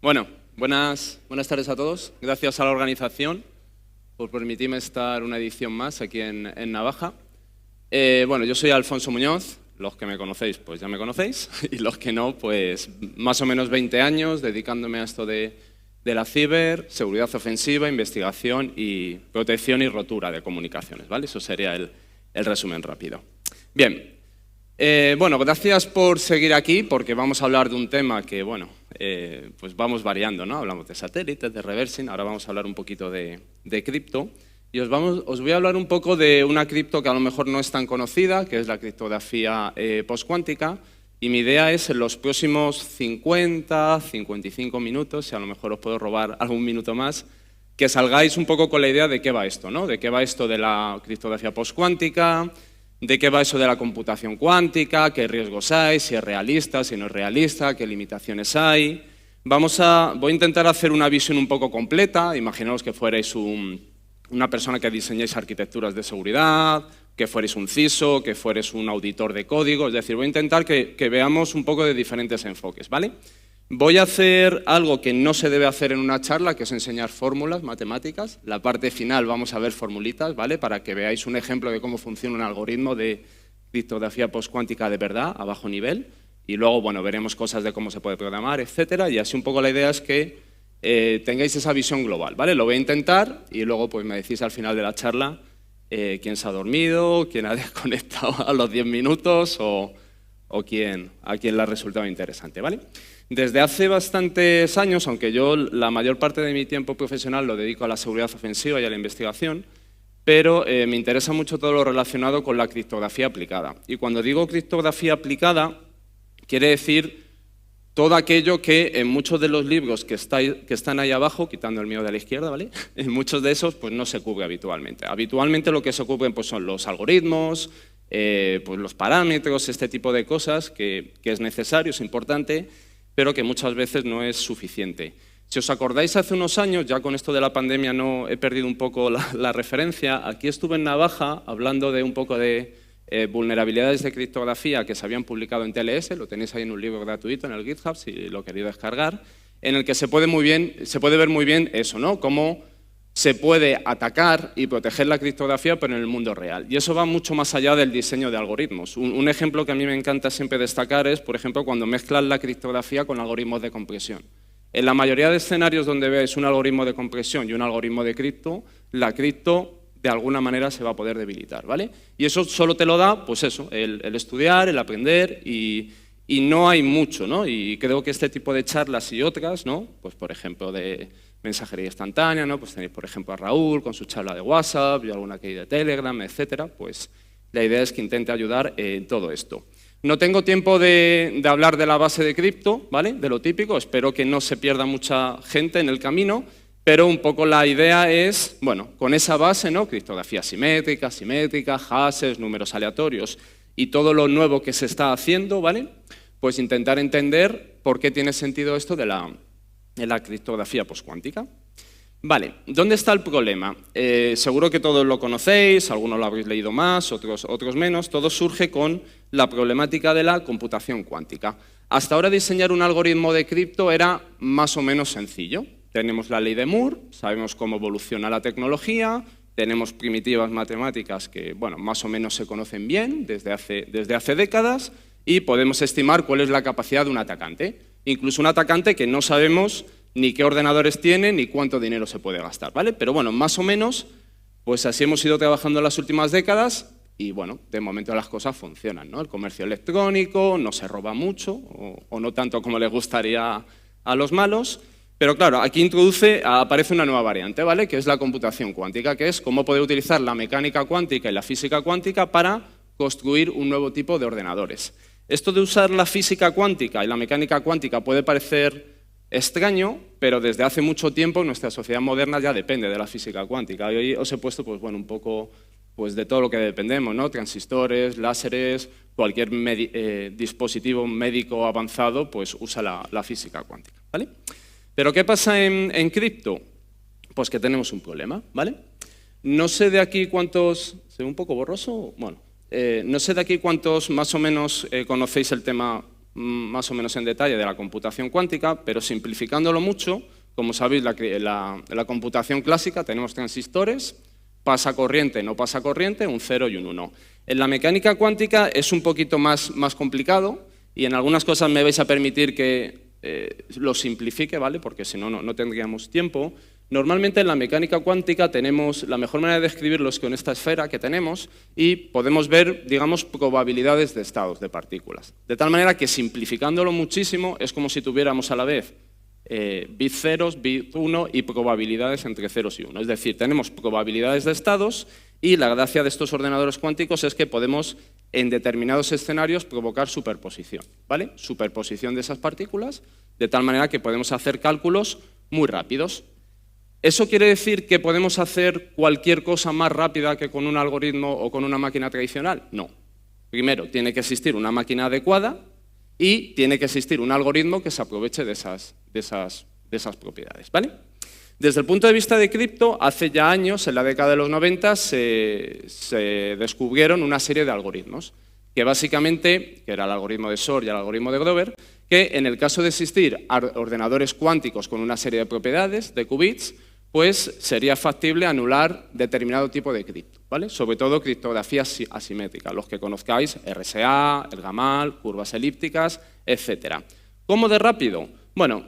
Bueno, buenas tardes a todos. Gracias a la organización por permitirme estar una edición más aquí en Navaja. Bueno, yo soy Alfonso Muñoz. Los que me conocéis, pues ya me conocéis. Y los que no, pues más o menos 20 años dedicándome a esto de la ciber, seguridad ofensiva, investigación y protección y rotura de comunicaciones, ¿vale? Eso sería el resumen rápido. Bien. Bueno, gracias por seguir aquí, porque vamos a hablar de un tema que, bueno, pues vamos variando, ¿no? Hablamos de satélites, de reversing, ahora vamos a hablar un poquito de cripto. Y os voy a hablar un poco de una cripto que a lo mejor no es tan conocida, que es la criptografía postcuántica. Y mi idea es en los próximos 50, 55 minutos, si a lo mejor os puedo robar algún minuto más, que salgáis un poco con la idea de qué va esto, ¿no? De qué va esto de la criptografía postcuántica, de qué va eso de la computación cuántica, qué riesgos hay, si es realista, si no es realista, qué limitaciones hay. Voy a intentar hacer una visión un poco completa. Imaginaos que fuerais una persona que diseñáis arquitecturas de seguridad, que fuerais un CISO, que fuerais un auditor de código. Es decir, voy a intentar que veamos un poco de diferentes enfoques, ¿vale? Voy a hacer algo que no se debe hacer en una charla, que es enseñar fórmulas matemáticas. La parte final vamos a ver formulitas, ¿vale? Para que veáis un ejemplo de cómo funciona un algoritmo de criptografía postcuántica de verdad, a bajo nivel. Y luego, bueno, veremos cosas de cómo se puede programar, etcétera. Y así un poco la idea es que tengáis esa visión global, ¿vale? Lo voy a intentar y luego pues me decís al final de la charla quién se ha dormido, quién ha desconectado a los 10 minutos o a quién le ha resultado interesante, ¿vale? Desde hace bastantes años, aunque yo la mayor parte de mi tiempo profesional lo dedico a la seguridad ofensiva y a la investigación, pero me interesa mucho todo lo relacionado con la criptografía aplicada. Y cuando digo criptografía aplicada, quiere decir todo aquello que en muchos de los libros que están ahí abajo, quitando el mío de la izquierda, ¿vale? En muchos de esos pues no se cubre habitualmente. Habitualmente lo que se cubren pues, son los algoritmos, pues los parámetros, este tipo de cosas que es necesario, es importante, pero que muchas veces no es suficiente. Si os acordáis, hace unos años, ya con esto de la pandemia no he perdido un poco la referencia, aquí estuve en Navaja hablando de un poco de vulnerabilidades de criptografía que se habían publicado en TLS, lo tenéis ahí en un libro gratuito en el GitHub, si lo queréis descargar, en el que se puede ver muy bien eso, ¿no? Cómo se puede atacar y proteger la criptografía, pero en el mundo real. Y eso va mucho más allá del diseño de algoritmos. Un ejemplo que a mí me encanta siempre destacar es, por ejemplo, cuando mezclan la criptografía con algoritmos de compresión. En la mayoría de escenarios donde veáis un algoritmo de compresión y un algoritmo de cripto, la cripto de alguna manera se va a poder debilitar, ¿vale? Y eso solo te lo da, pues eso, el estudiar, el aprender y no hay mucho, ¿no? Y creo que este tipo de charlas y otras, ¿no? Pues por ejemplo de mensajería instantánea, ¿no? Pues tenéis por ejemplo a Raúl con su charla de WhatsApp y alguna que hay de Telegram, etcétera. Pues la idea es que intente ayudar en todo esto. No tengo tiempo de hablar de la base de cripto, ¿vale? De lo típico, espero que no se pierda mucha gente en el camino, pero un poco la idea es, bueno, con esa base, ¿no? Criptografía simétrica, hashes, números aleatorios y todo lo nuevo que se está haciendo, ¿vale? Pues intentar entender por qué tiene sentido esto de la criptografía postcuántica. Vale, ¿dónde está el problema? Seguro que todos lo conocéis, algunos lo habréis leído más, otros menos. Todo surge con la problemática de la computación cuántica. Hasta ahora diseñar un algoritmo de cripto era más o menos sencillo. Tenemos la ley de Moore, sabemos cómo evoluciona la tecnología, tenemos primitivas matemáticas que, bueno, más o menos se conocen bien desde hace décadas y podemos estimar cuál es la capacidad de un atacante. Incluso un atacante que no sabemos ni qué ordenadores tiene ni cuánto dinero se puede gastar, ¿vale? Pero bueno, más o menos, pues así hemos ido trabajando en las últimas décadas y bueno, de momento las cosas funcionan, ¿no? El comercio electrónico no se roba mucho o no tanto como les gustaría a los malos. Pero claro, aquí aparece una nueva variante, ¿vale? Que es la computación cuántica, que es cómo poder utilizar la mecánica cuántica y la física cuántica para construir un nuevo tipo de ordenadores. Esto de usar la física cuántica y la mecánica cuántica puede parecer extraño, pero desde hace mucho tiempo nuestra sociedad moderna ya depende de la física cuántica. Y hoy os he puesto pues, bueno, un poco pues, de todo lo que dependemos, ¿no? Transistores, láseres, cualquier dispositivo médico avanzado pues, usa la física cuántica, ¿vale? Pero ¿qué pasa en cripto? Pues que tenemos un problema, ¿vale? No sé de aquí cuántos... ¿Se ve un poco borroso? Bueno, no sé de aquí cuántos más o menos conocéis el tema más o menos en detalle de la computación cuántica, pero simplificándolo mucho, como sabéis, la computación clásica tenemos transistores, pasa corriente, no pasa corriente, un 0 y un 1. En la mecánica cuántica es un poquito más complicado y en algunas cosas me vais a permitir que lo simplifique, ¿vale? Porque si no, no tendríamos tiempo. Normalmente en la mecánica cuántica tenemos, la mejor manera de describirlo es con esta esfera que tenemos y podemos ver, digamos, probabilidades de estados de partículas. De tal manera que simplificándolo muchísimo es como si tuviéramos a la vez bits ceros, bit 1 y probabilidades entre ceros y 1. Es decir, tenemos probabilidades de estados y la gracia de estos ordenadores cuánticos es que podemos en determinados escenarios provocar superposición, ¿vale? Superposición de esas partículas, de tal manera que podemos hacer cálculos muy rápidos. ¿Eso quiere decir que podemos hacer cualquier cosa más rápida que con un algoritmo o con una máquina tradicional? No. Primero, tiene que existir una máquina adecuada y tiene que existir un algoritmo que se aproveche de esas propiedades, ¿vale? Desde el punto de vista de cripto, hace ya años, en la década de los 90, se descubrieron una serie de algoritmos, que básicamente, que era el algoritmo de Shor y el algoritmo de Grover, que en el caso de existir ordenadores cuánticos con una serie de propiedades, de qubits, pues sería factible anular determinado tipo de cripto, ¿vale? Sobre todo criptografía asimétrica, los que conozcáis, RSA, el Gamal, curvas elípticas, etc. ¿Cómo de rápido? Bueno,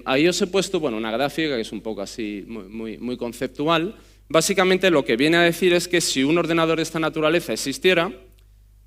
ahí os he puesto una gráfica que es un poco así muy conceptual. Básicamente lo que viene a decir es que si un ordenador de esta naturaleza existiera,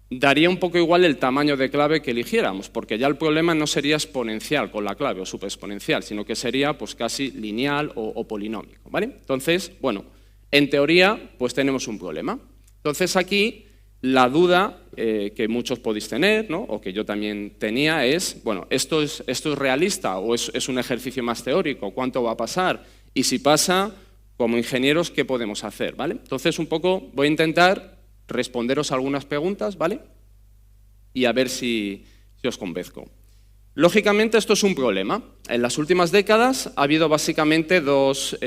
daría un poco igual el tamaño de clave que eligiéramos, porque ya el problema no sería exponencial con la clave o superexponencial, sino que sería pues casi lineal o polinómico, ¿vale? Entonces, bueno, en teoría pues tenemos un problema. Entonces aquí la duda que muchos podéis tener, ¿no? O que yo también tenía es, bueno, ¿esto es realista o es un ejercicio más teórico? ¿Cuánto va a pasar? Y si pasa, como ingenieros, ¿qué podemos hacer? ¿Vale? Entonces un poco voy a intentar responderos algunas preguntas, ¿vale? Y a ver si os convenzco. Lógicamente esto es un problema. En las últimas décadas ha habido básicamente dos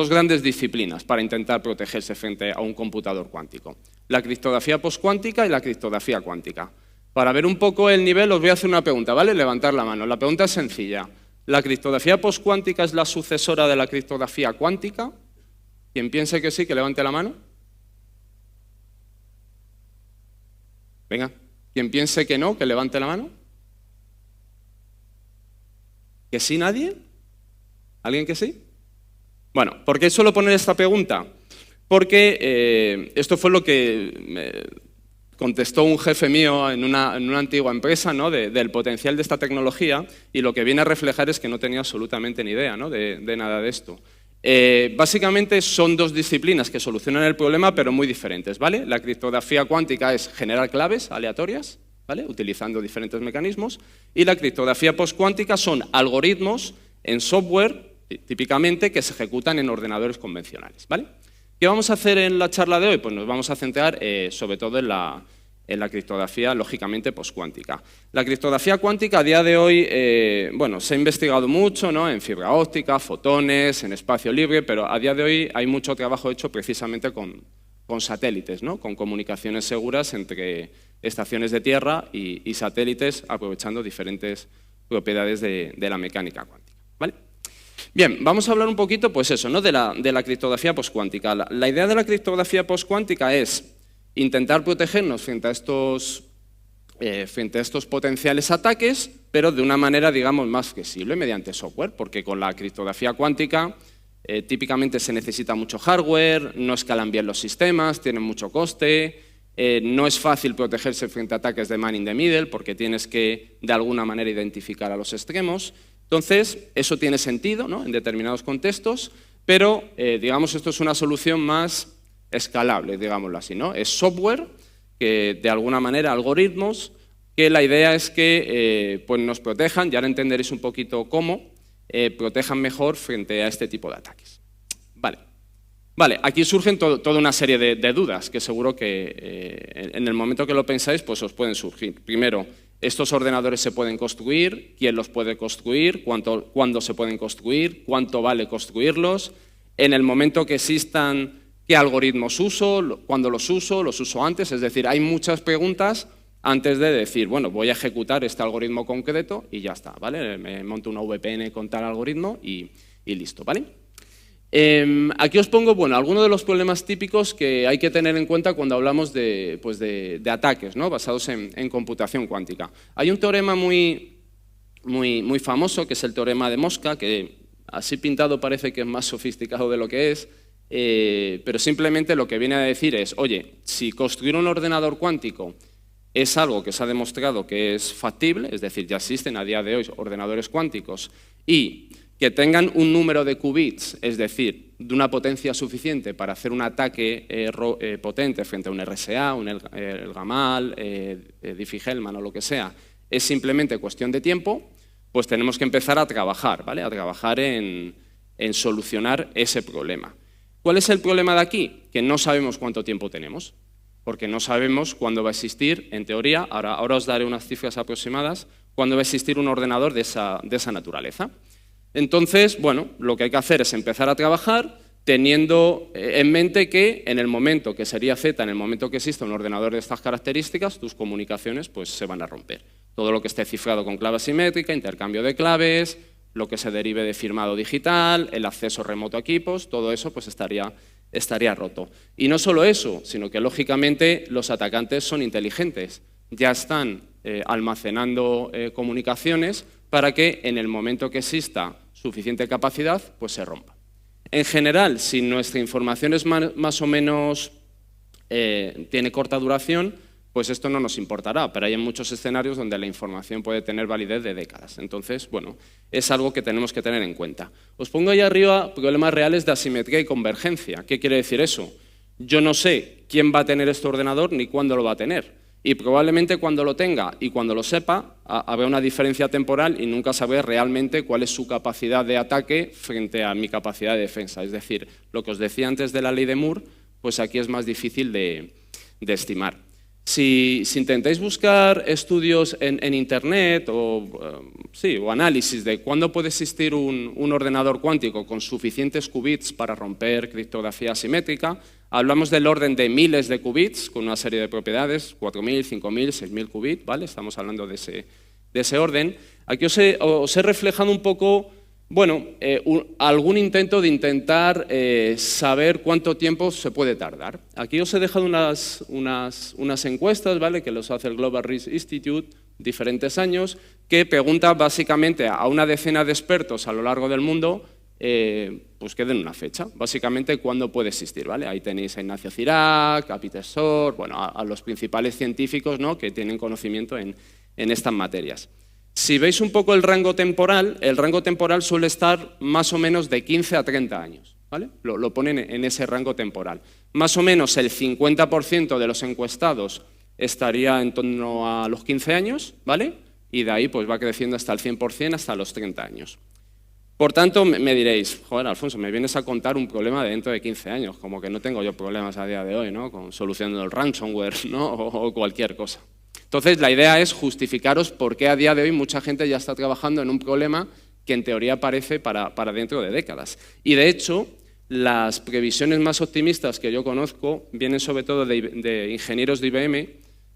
grandes disciplinas para intentar protegerse frente a un computador cuántico. La criptografía postcuántica y la criptografía cuántica. Para ver un poco el nivel os voy a hacer una pregunta, ¿vale? Levantar la mano. La pregunta es sencilla. ¿La criptografía postcuántica es la sucesora de la criptografía cuántica? Quien piense que sí, que levante la mano. Venga, quien piense que no, que levante la mano. ¿Que sí nadie? ¿Alguien que sí? Bueno, ¿por qué suelo poner esta pregunta? Porque esto fue lo que me contestó un jefe mío en una antigua empresa, ¿no? Del potencial de esta tecnología, y lo que viene a reflejar es que no tenía absolutamente ni idea, ¿no? de nada de esto. Básicamente son dos disciplinas que solucionan el problema, pero muy diferentes, ¿vale? La criptografía cuántica es generar claves aleatorias, ¿vale? Utilizando diferentes mecanismos, y la criptografía postcuántica son algoritmos en software, típicamente, que se ejecutan en ordenadores convencionales, ¿vale? ¿Qué vamos a hacer en la charla de hoy? Pues nos vamos a centrar sobre todo en la criptografía, lógicamente, postcuántica. La criptografía cuántica a día de hoy, se ha investigado mucho, ¿no? En fibra óptica, fotones, en espacio libre, pero a día de hoy hay mucho trabajo hecho precisamente con satélites, ¿no? Con comunicaciones seguras entre estaciones de tierra y satélites, aprovechando diferentes propiedades de la mecánica cuántica, ¿vale? Bien, vamos a hablar un poquito, pues eso, ¿no? de la criptografía postcuántica. La idea de la criptografía postcuántica es intentar protegernos frente a estos potenciales ataques, pero de una manera, digamos, más flexible, mediante software, porque con la criptografía cuántica típicamente se necesita mucho hardware, no escalan bien los sistemas, tienen mucho coste, no es fácil protegerse frente a ataques de man in the middle, porque tienes que, de alguna manera, identificar a los extremos. Entonces, eso tiene sentido, ¿no? En determinados contextos, pero, digamos, esto es una solución más escalable, digámoslo así, ¿no? Es software, que de alguna manera algoritmos, que la idea es que pues nos protejan, y ahora entenderéis un poquito cómo, protejan mejor frente a este tipo de ataques. Vale, aquí surgen toda una serie de dudas, que seguro que en el momento que lo pensáis, pues os pueden surgir. Primero, ¿estos ordenadores se pueden construir? ¿Quién los puede construir? ¿Cuándo se pueden construir? ¿Cuánto vale construirlos? En el momento que existan, ¿qué algoritmos uso? ¿Cuándo los uso? ¿Los uso antes? Es decir, hay muchas preguntas antes de decir, bueno, voy a ejecutar este algoritmo concreto y ya está, ¿vale? Me monto una VPN con tal algoritmo y listo, ¿vale? Aquí os pongo, bueno, algunos de los problemas típicos que hay que tener en cuenta cuando hablamos de ataques, ¿no? Basados en computación cuántica. Hay un teorema muy famoso, que es el teorema de Mosca, que así pintado parece que es más sofisticado de lo que es, pero simplemente lo que viene a decir es, oye, si construir un ordenador cuántico es algo que se ha demostrado que es factible, es decir, ya existen a día de hoy ordenadores cuánticos, y que tengan un número de qubits, es decir, de una potencia suficiente para hacer un ataque potente frente a un RSA, el Gamal, Diffie-Hellman o lo que sea, es simplemente cuestión de tiempo, pues tenemos que empezar a trabajar, ¿vale? A trabajar en solucionar ese problema. ¿Cuál es el problema de aquí? Que no sabemos cuánto tiempo tenemos, porque no sabemos cuándo va a existir, en teoría, ahora os daré unas cifras aproximadas, cuándo va a existir un ordenador de esa naturaleza. Entonces, bueno, lo que hay que hacer es empezar a trabajar teniendo en mente que en el momento que sería Z, en el momento que exista un ordenador de estas características, tus comunicaciones pues, se van a romper. Todo lo que esté cifrado con clave simétrica, intercambio de claves, lo que se derive de firmado digital, el acceso remoto a equipos, todo eso pues estaría roto. Y no solo eso, sino que lógicamente los atacantes son inteligentes, ya están almacenando comunicaciones para que en el momento que exista suficiente capacidad, pues se rompa. En general, si nuestra información es más o menos tiene corta duración, pues esto no nos importará, pero hay muchos escenarios donde la información puede tener validez de décadas. Entonces, bueno, es algo que tenemos que tener en cuenta. Os pongo ahí arriba problemas reales de asimetría y convergencia. ¿Qué quiere decir eso? Yo no sé quién va a tener este ordenador ni cuándo lo va a tener. Y probablemente cuando lo tenga y cuando lo sepa, habrá una diferencia temporal y nunca sabré realmente cuál es su capacidad de ataque frente a mi capacidad de defensa. Es decir, lo que os decía antes de la ley de Moore, pues aquí es más difícil de estimar. Si intentáis buscar estudios en Internet o análisis de cuándo puede existir un ordenador cuántico con suficientes qubits para romper criptografía asimétrica, hablamos del orden de miles de qubits con una serie de propiedades, 4.000, 5.000, 6.000 qubits, ¿vale? Estamos hablando de ese orden. Aquí os he reflejado un poco, bueno, algún intento de intentar saber cuánto tiempo se puede tardar. Aquí os he dejado unas encuestas, ¿vale? Que los hace el Global Risk Institute, diferentes años, que pregunta básicamente a una decena de expertos a lo largo del mundo, pues que den una fecha, básicamente cuándo puede existir, ¿vale? Ahí tenéis a Ignacio Cirac, a Peter Shor, bueno, a los principales científicos, ¿no? Que tienen conocimiento en estas materias. Si veis un poco el rango temporal suele estar más o menos de 15 a 30 años, ¿vale? Lo ponen en ese rango temporal. Más o menos el 50% de los encuestados estaría en torno a los 15 años, ¿vale? Y de ahí pues va creciendo hasta el 100%, hasta los 30 años. Por tanto, me diréis, joder, Alfonso, me vienes a contar un problema de dentro de 15 años, como que no tengo yo problemas a día de hoy, ¿no? Con solucionando el ransomware, ¿no? o cualquier cosa. Entonces, la idea es justificaros por qué a día de hoy mucha gente ya está trabajando en un problema que en teoría parece para dentro de décadas. Y de hecho, las previsiones más optimistas que yo conozco vienen sobre todo de ingenieros de IBM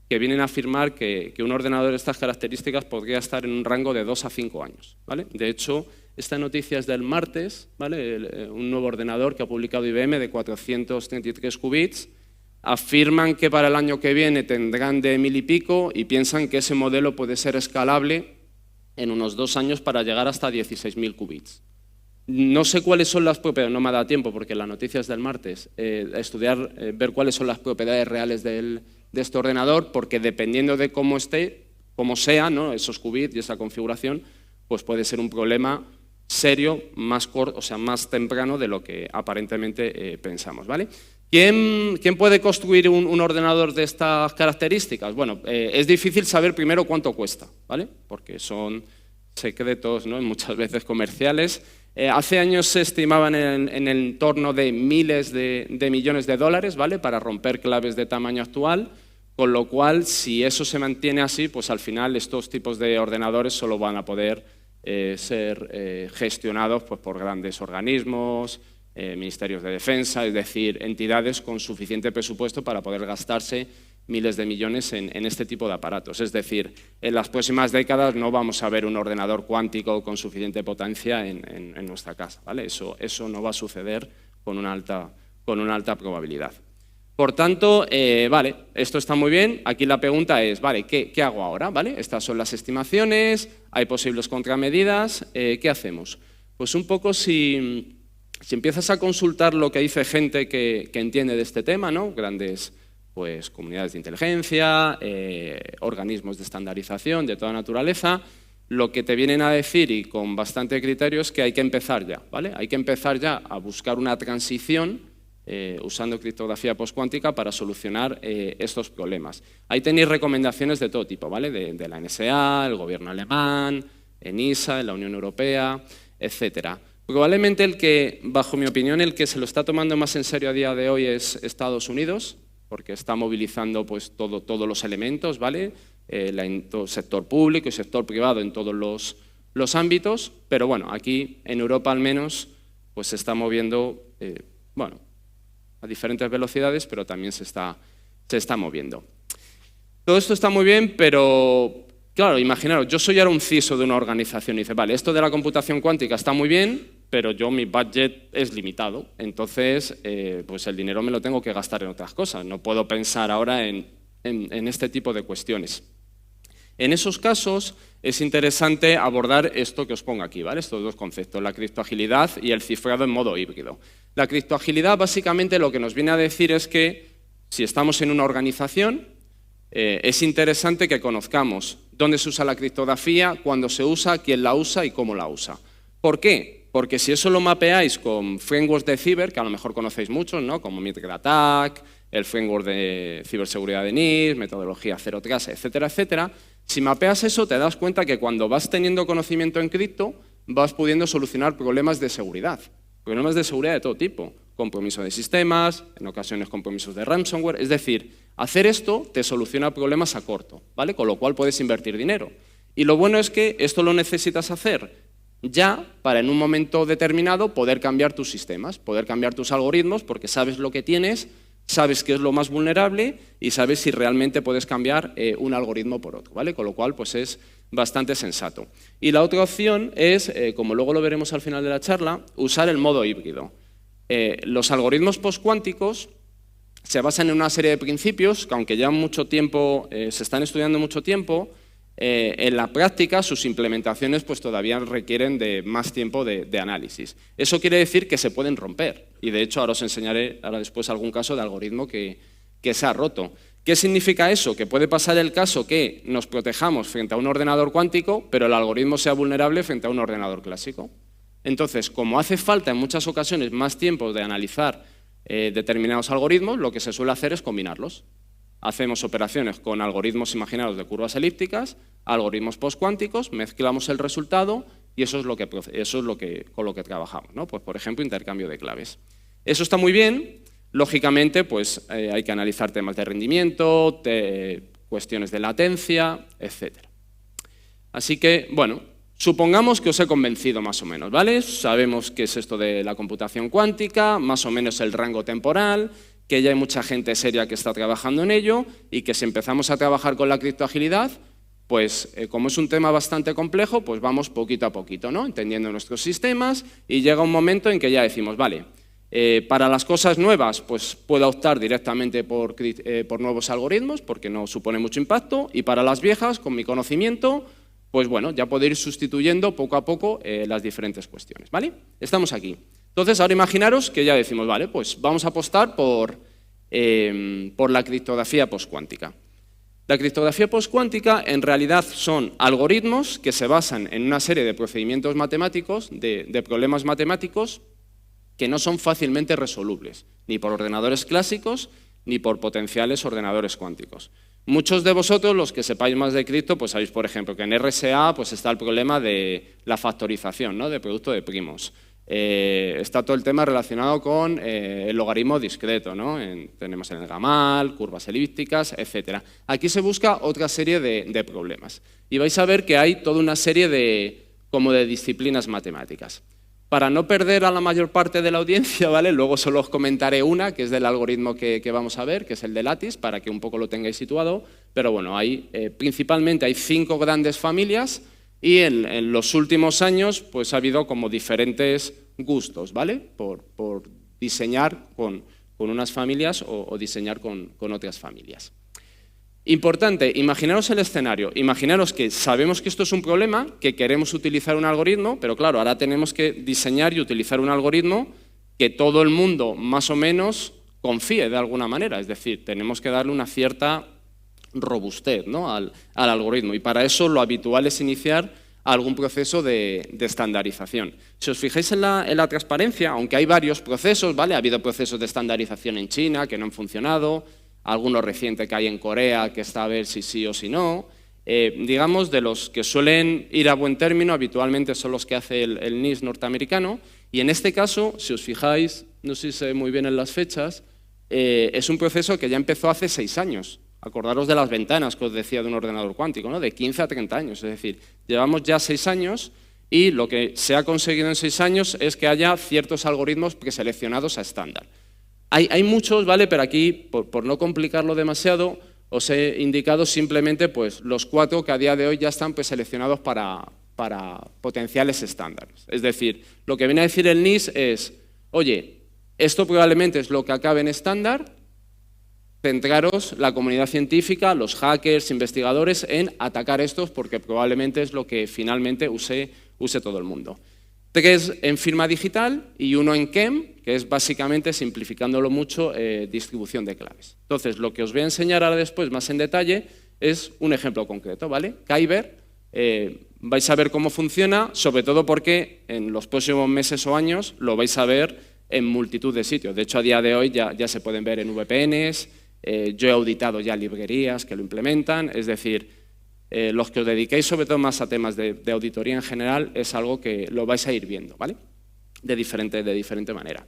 que vienen a afirmar que un ordenador de estas características podría estar en un rango de 2 a 5 años, ¿vale? De hecho, esta noticia es del martes, ¿vale? Un nuevo ordenador que ha publicado IBM de 433 qubits. Afirman que para el año que viene tendrán de 1000 y pico y piensan que ese modelo puede ser escalable en unos 2 años para llegar hasta 16.000 qubits. No sé cuáles son las propiedades, no me ha dado tiempo porque la noticia es del martes, estudiar, ver cuáles son las propiedades reales de este ordenador, porque dependiendo de cómo esté, cómo sea, ¿no? Esos qubits y esa configuración, pues puede ser un problema serio, más temprano de lo que aparentemente pensamos, ¿vale? ¿Quién puede construir un ordenador de estas características? Bueno, es difícil saber primero cuánto cuesta, ¿vale? Porque son secretos, ¿no? Muchas veces comerciales. Hace años se estimaban en el entorno de miles de millones de dólares, ¿vale? Para romper claves de tamaño actual, con lo cual, si eso se mantiene así, pues al final estos tipos de ordenadores solo van a poder ser gestionados pues, por grandes organismos, ministerios de defensa, es decir, entidades con suficiente presupuesto para poder gastarse miles de millones en este tipo de aparatos. Es decir, en las próximas décadas no vamos a ver un ordenador cuántico con suficiente potencia en nuestra casa, ¿vale? Eso no va a suceder con una alta probabilidad. Por tanto, vale, esto está muy bien. Aquí la pregunta es, vale, ¿qué hago ahora? ¿Vale? Estas son las estimaciones, hay posibles contramedidas, ¿qué hacemos? Pues un poco si empiezas a consultar lo que dice gente que entiende de este tema, ¿no? Grandes pues, comunidades de inteligencia, organismos de estandarización de toda naturaleza, lo que te vienen a decir y con bastante criterio es que hay que empezar ya, ¿vale? Hay que empezar ya a buscar una transición usando criptografía postcuántica para solucionar estos problemas. Ahí tenéis recomendaciones de todo tipo, ¿vale? De la NSA, el gobierno alemán, ENISA, la Unión Europea, etcétera. Probablemente el que, bajo mi opinión, el que se lo está tomando más en serio a día de hoy es Estados Unidos, porque está movilizando pues, todos los elementos, ¿vale? Todo el sector público y sector privado en todos los ámbitos, pero bueno, aquí en Europa al menos pues, se está moviendo, bueno, a diferentes velocidades, pero también se está moviendo. Todo esto está muy bien, pero claro, imaginaros, yo soy ahora un CISO de una organización y dice, vale, esto de la computación cuántica está muy bien, pero mi budget es limitado, entonces pues el dinero me lo tengo que gastar en otras cosas, no puedo pensar ahora en este tipo de cuestiones. En esos casos es interesante abordar esto que os pongo aquí, ¿vale? Estos dos conceptos, la criptoagilidad y el cifrado en modo híbrido. La criptoagilidad básicamente lo que nos viene a decir es que si estamos en una organización es interesante que conozcamos dónde se usa la criptografía, cuándo se usa, quién la usa y cómo la usa. ¿Por qué? Porque si eso lo mapeáis con frameworks de ciber, que a lo mejor conocéis muchos, ¿no? Como MitraAttack, el framework de ciberseguridad de NIST, metodología Zero Trust, etcétera, etcétera. Si mapeas eso, te das cuenta que cuando vas teniendo conocimiento en cripto, vas pudiendo solucionar problemas de seguridad de todo tipo, compromiso de sistemas, en ocasiones compromisos de ransomware, es decir, hacer esto te soluciona problemas a corto, ¿vale? Con lo cual puedes invertir dinero. Y lo bueno es que esto lo necesitas hacer ya para en un momento determinado poder cambiar tus sistemas, poder cambiar tus algoritmos, porque sabes lo que tienes, sabes qué es lo más vulnerable y sabes si realmente puedes cambiar un algoritmo por otro, ¿vale? Con lo cual, pues es bastante sensato. Y la otra opción es, como luego lo veremos al final de la charla, usar el modo híbrido. Los algoritmos postcuánticos se basan en una serie de principios que, aunque ya mucho tiempo, se están estudiando mucho tiempo, en la práctica sus implementaciones pues, todavía requieren de más tiempo de análisis. Eso quiere decir que se pueden romper y de hecho ahora os enseñaré después algún caso de algoritmo que se ha roto. ¿Qué significa eso? Que puede pasar el caso que nos protejamos frente a un ordenador cuántico pero el algoritmo sea vulnerable frente a un ordenador clásico. Entonces, como hace falta en muchas ocasiones más tiempo de analizar determinados algoritmos, lo que se suele hacer es combinarlos. Hacemos operaciones con algoritmos imaginados de curvas elípticas, algoritmos postcuánticos, mezclamos el resultado y eso es con lo que trabajamos, ¿no? Pues, por ejemplo, intercambio de claves. Eso está muy bien, lógicamente pues, hay que analizar temas de rendimiento, cuestiones de latencia, etc. Así que, bueno, supongamos que os he convencido más o menos, ¿vale? Sabemos qué es esto de la computación cuántica, más o menos el rango temporal, que ya hay mucha gente seria que está trabajando en ello y que si empezamos a trabajar con la criptoagilidad, pues como es un tema bastante complejo, pues vamos poquito a poquito, ¿no? Entendiendo nuestros sistemas y llega un momento en que ya decimos, vale, para las cosas nuevas pues puedo optar directamente por nuevos algoritmos porque no supone mucho impacto y para las viejas, con mi conocimiento, pues bueno, ya puedo ir sustituyendo poco a poco las diferentes cuestiones, ¿vale? Estamos aquí. Entonces, ahora imaginaros que ya decimos, vale, pues vamos a apostar por la criptografía postcuántica. La criptografía postcuántica en realidad son algoritmos que se basan en una serie de procedimientos matemáticos, de problemas matemáticos que no son fácilmente resolubles, ni por ordenadores clásicos ni por potenciales ordenadores cuánticos. Muchos de vosotros, los que sepáis más de cripto, pues sabéis, por ejemplo, que en RSA pues está el problema de la factorización, ¿no? De producto de primos. Está todo el tema relacionado con el logaritmo discreto, ¿no? Tenemos en el gamal, curvas elípticas, etc. Aquí se busca otra serie de problemas y vais a ver que hay toda una serie como de disciplinas matemáticas. Para no perder a la mayor parte de la audiencia, ¿vale? Luego solo os comentaré una, que es del algoritmo que vamos a ver, que es el de Lattice, para que un poco lo tengáis situado. Pero bueno, principalmente hay 5 grandes familias y en los últimos años pues ha habido como diferentes gustos, ¿vale? Por diseñar con unas familias o diseñar con otras familias. Importante, imaginaros el escenario, imaginaros que sabemos que esto es un problema, que queremos utilizar un algoritmo, pero claro, ahora tenemos que diseñar y utilizar un algoritmo que todo el mundo más o menos confíe de alguna manera, es decir, tenemos que darle una cierta robustez, ¿no? al algoritmo, y para eso lo habitual es iniciar algún proceso de estandarización. Si os fijáis en la transparencia, aunque hay varios procesos, ¿vale? Ha habido procesos de estandarización en China que no han funcionado, alguno reciente que hay en Corea que está a ver si sí o si no. Digamos, de los que suelen ir a buen término, habitualmente son los que hace el NIST norteamericano, y en este caso, si os fijáis, no sé si se ve muy bien en las fechas, es un proceso que ya empezó hace 6 años. Acordaros de las ventanas que os decía de un ordenador cuántico, ¿no? De 15 a 30 años, es decir, llevamos ya 6 años y lo que se ha conseguido en 6 años es que haya ciertos algoritmos preseleccionados a estándar. Hay muchos, ¿vale? Pero aquí, por no complicarlo demasiado, os he indicado simplemente pues, los 4 que a día de hoy ya están preseleccionados para potenciales estándares. Es decir, lo que viene a decir el NIST es, oye, esto probablemente es lo que acabe en estándar, centraros la comunidad científica, los hackers, investigadores, en atacar estos porque probablemente es lo que finalmente use todo el mundo. 3 en firma digital y 1 en KEM, que es básicamente, simplificándolo mucho, distribución de claves. Entonces, lo que os voy a enseñar ahora después más en detalle es un ejemplo concreto, ¿vale? Kyber, vais a ver cómo funciona, sobre todo porque en los próximos meses o años lo vais a ver en multitud de sitios. De hecho, a día de hoy ya se pueden ver en VPNs, yo he auditado ya librerías que lo implementan, es decir, los que os dediquéis sobre todo más a temas de auditoría en general es algo que lo vais a ir viendo, ¿vale? De diferente manera.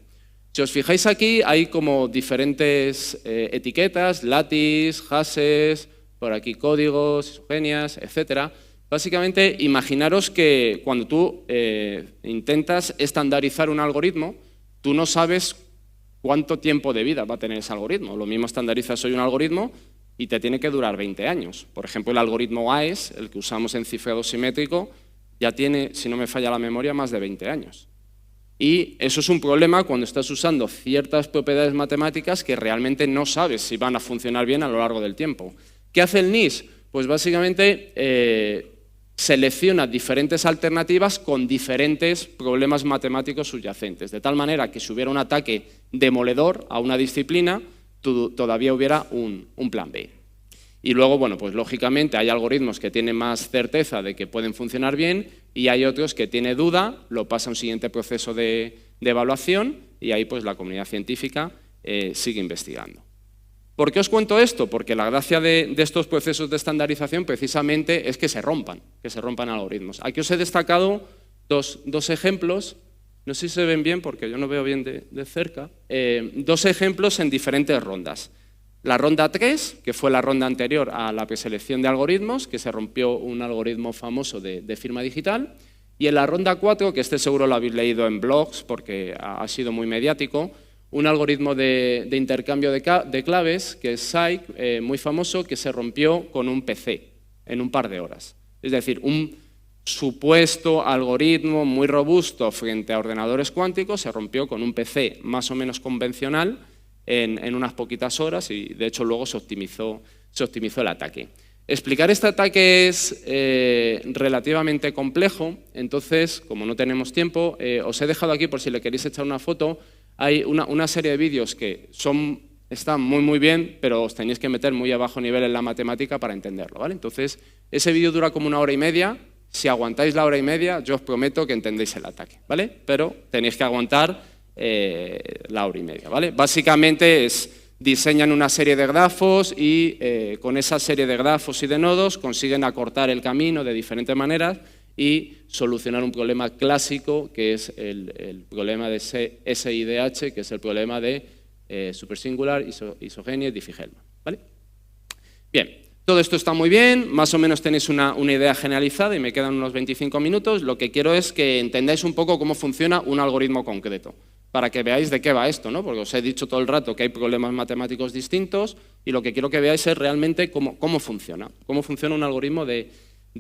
Si os fijáis aquí hay como diferentes etiquetas, Lattice, hashes, por aquí códigos, isogenias, etcétera. Básicamente, imaginaros que cuando tú intentas estandarizar un algoritmo, tú no sabes cuánto tiempo de vida va a tener ese algoritmo. Lo mismo estandarizas hoy un algoritmo y te tiene que durar 20 años. Por ejemplo, el algoritmo AES, el que usamos en cifrado simétrico, ya tiene, si no me falla la memoria, más de 20 años. Y eso es un problema cuando estás usando ciertas propiedades matemáticas que realmente no sabes si van a funcionar bien a lo largo del tiempo. ¿Qué hace el NIST? Pues básicamente selecciona diferentes alternativas con diferentes problemas matemáticos subyacentes, de tal manera que si hubiera un ataque demoledor a una disciplina, todavía hubiera un plan B. Y luego, bueno, pues lógicamente hay algoritmos que tienen más certeza de que pueden funcionar bien y hay otros que tienen duda, lo pasa a un siguiente proceso de evaluación y ahí pues la comunidad científica sigue investigando. ¿Por qué os cuento esto? Porque la gracia de estos procesos de estandarización precisamente es que se rompan algoritmos. Aquí os he destacado dos ejemplos. No sé si se ven bien porque yo no veo bien de cerca. 2 ejemplos en diferentes rondas. La ronda 3, que fue la ronda anterior a la preselección de algoritmos, que se rompió un algoritmo famoso de firma digital. Y en la ronda 4, que este seguro lo habéis leído en blogs porque ha sido muy mediático, un algoritmo de intercambio de claves, que es SAIC, muy famoso, que se rompió con un PC en un par de horas. Es decir, un supuesto algoritmo muy robusto frente a ordenadores cuánticos se rompió con un PC más o menos convencional en unas poquitas horas y de hecho luego se optimizó el ataque. Explicar este ataque es relativamente complejo, entonces como no tenemos tiempo, os he dejado aquí por si le queréis echar una foto, hay una serie de vídeos que están muy bien, pero os tenéis que meter muy a bajo nivel en la matemática para entenderlo, ¿vale? Entonces ese vídeo dura como 1 hora y media. Si aguantáis la 1 hora y media, yo os prometo que entendéis el ataque, ¿vale? Pero tenéis que aguantar la 1 hora y media, ¿vale? Básicamente diseñan una serie de grafos y con esa serie de grafos y de nodos consiguen acortar el camino de diferentes maneras y solucionar un problema clásico que es el problema de SIDH, que es el problema de supersingular, isogenia y Diffie-Hellman, ¿vale? Bien. Todo esto está muy bien, más o menos tenéis una idea generalizada y me quedan unos 25 minutos. Lo que quiero es que entendáis un poco cómo funciona un algoritmo concreto, para que veáis de qué va esto, ¿no? Porque os he dicho todo el rato que hay problemas matemáticos distintos y lo que quiero que veáis es realmente cómo funciona un algoritmo de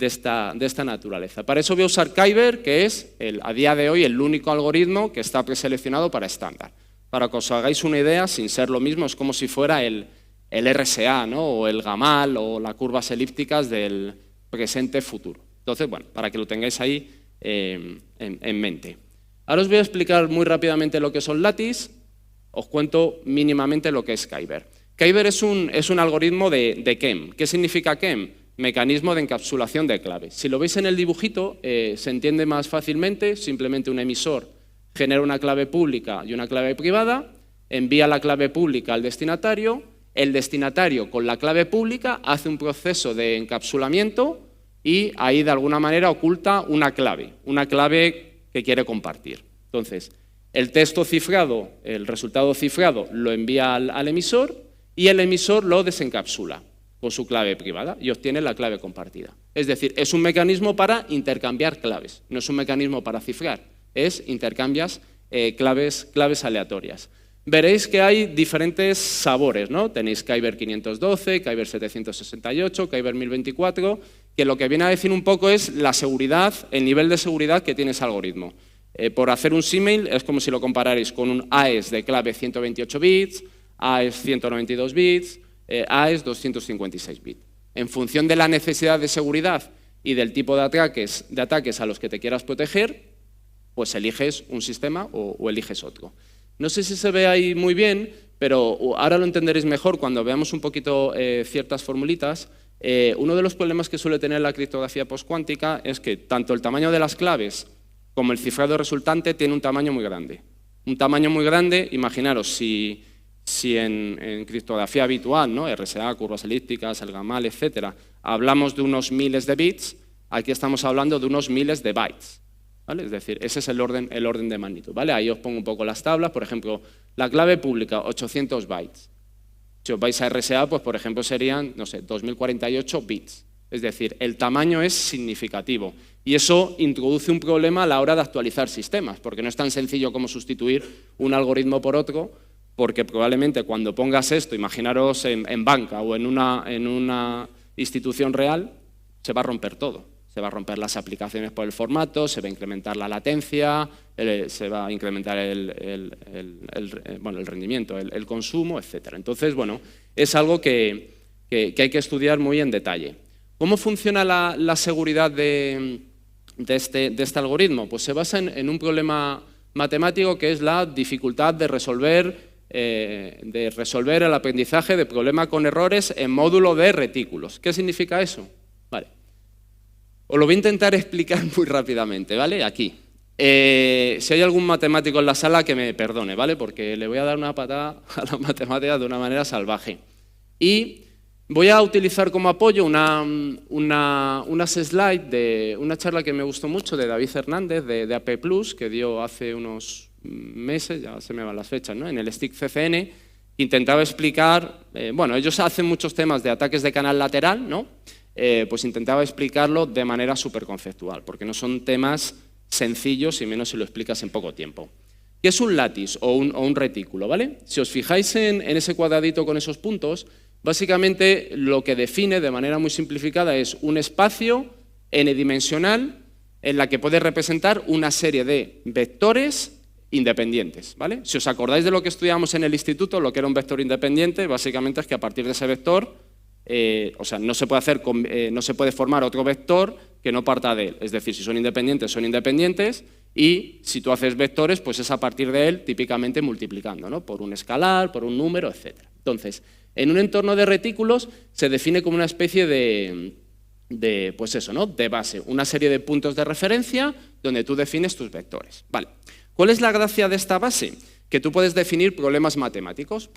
esta naturaleza. Para eso voy a usar Kyber, que es a día de hoy el único algoritmo que está preseleccionado para estándar. Para que os hagáis una idea, sin ser lo mismo, es como si fuera el RSA, ¿no? O el Gamal o las curvas elípticas del presente-futuro. Entonces, bueno, para que lo tengáis ahí en mente. Ahora os voy a explicar muy rápidamente lo que son Lattice, os cuento mínimamente lo que es Kyber. Kyber es un algoritmo de KEM. ¿Qué significa KEM? Mecanismo de encapsulación de claves. Si lo veis en el dibujito, se entiende más fácilmente. Simplemente un emisor genera una clave pública y una clave privada, envía la clave pública al destinatario, el destinatario con la clave pública hace un proceso de encapsulamiento y ahí de alguna manera oculta una clave que quiere compartir. Entonces, el texto cifrado, el resultado cifrado lo envía al emisor y el emisor lo desencapsula con su clave privada y obtiene la clave compartida. Es decir, es un mecanismo para intercambiar claves, no es un mecanismo para cifrar, intercambias claves aleatorias. Veréis que hay diferentes sabores, ¿no? Tenéis Kyber 512, Kyber 768, Kyber 1024, que lo que viene a decir un poco es la seguridad, el nivel de seguridad que tiene ese algoritmo. Por hacer un símil, es como si lo compararais con un AES de clave 128 bits, AES 192 bits, AES 256 bits. En función de la necesidad de seguridad y del tipo de ataques a los que te quieras proteger, pues eliges un sistema o eliges otro. No sé si se ve ahí muy bien, pero ahora lo entenderéis mejor cuando veamos un poquito ciertas formulitas. Uno de los problemas que suele tener la criptografía postcuántica es que tanto el tamaño de las claves como el cifrado resultante tiene un tamaño muy grande. Un tamaño muy grande, imaginaros, si en criptografía habitual, ¿no? RSA, curvas elípticas, el Gamal, etcétera, hablamos de unos miles de bits, aquí estamos hablando de unos miles de bytes. ¿Vale? Es decir, ese es el orden de magnitud. ¿Vale? Ahí os pongo un poco las tablas. Por ejemplo, la clave pública, 800 bytes. Si os vais a RSA, pues por ejemplo serían, no sé, 2048 bits. Es decir, el tamaño es significativo. Y eso introduce un problema a la hora de actualizar sistemas, porque no es tan sencillo como sustituir un algoritmo por otro, porque probablemente cuando pongas esto, imaginaros en banca o en una institución real, se va a romper todo. Se va a romper las aplicaciones por el formato, se va a incrementar la latencia, se va a incrementar el rendimiento, el consumo, etc. Entonces, bueno, es algo que hay que estudiar muy en detalle. ¿Cómo funciona la seguridad de este algoritmo? Pues se basa en un problema matemático que es la dificultad de resolver el aprendizaje de problema con errores en módulo de retículos. ¿Qué significa eso? Vale. Os lo voy a intentar explicar muy rápidamente, ¿vale? Aquí. Si hay algún matemático en la sala, que me perdone, ¿vale? Porque le voy a dar una patada a la matemática de una manera salvaje. Y voy a utilizar como apoyo unas slides de una charla que me gustó mucho de David Hernández, de AP+, que dio hace unos meses, ya se me van las fechas, ¿no? En el STIC CCN, intentaba explicar, bueno, ellos hacen muchos temas de ataques de canal lateral, ¿no? Pues intentaba explicarlo de manera súper conceptual, porque no son temas sencillos y menos si lo explicas en poco tiempo. ¿Qué es un lattice o un retículo? ¿Vale? Si os fijáis en ese cuadradito con esos puntos, básicamente lo que define de manera muy simplificada es un espacio n-dimensional en la que puede representar una serie de vectores independientes. ¿Vale? Si os acordáis de lo que estudiamos en el instituto, lo que era un vector independiente, básicamente es que a partir de ese vector no se puede formar otro vector que no parta de él. Es decir, si son independientes, y si tú haces vectores, pues es a partir de él, típicamente multiplicando, ¿no? Por un escalar, por un número, etc. Entonces, en un entorno de retículos se define como una especie pues eso, ¿no? De base, una serie de puntos de referencia donde tú defines tus vectores. Vale. ¿Cuál es la gracia de esta base? Que tú puedes definir problemas matemáticos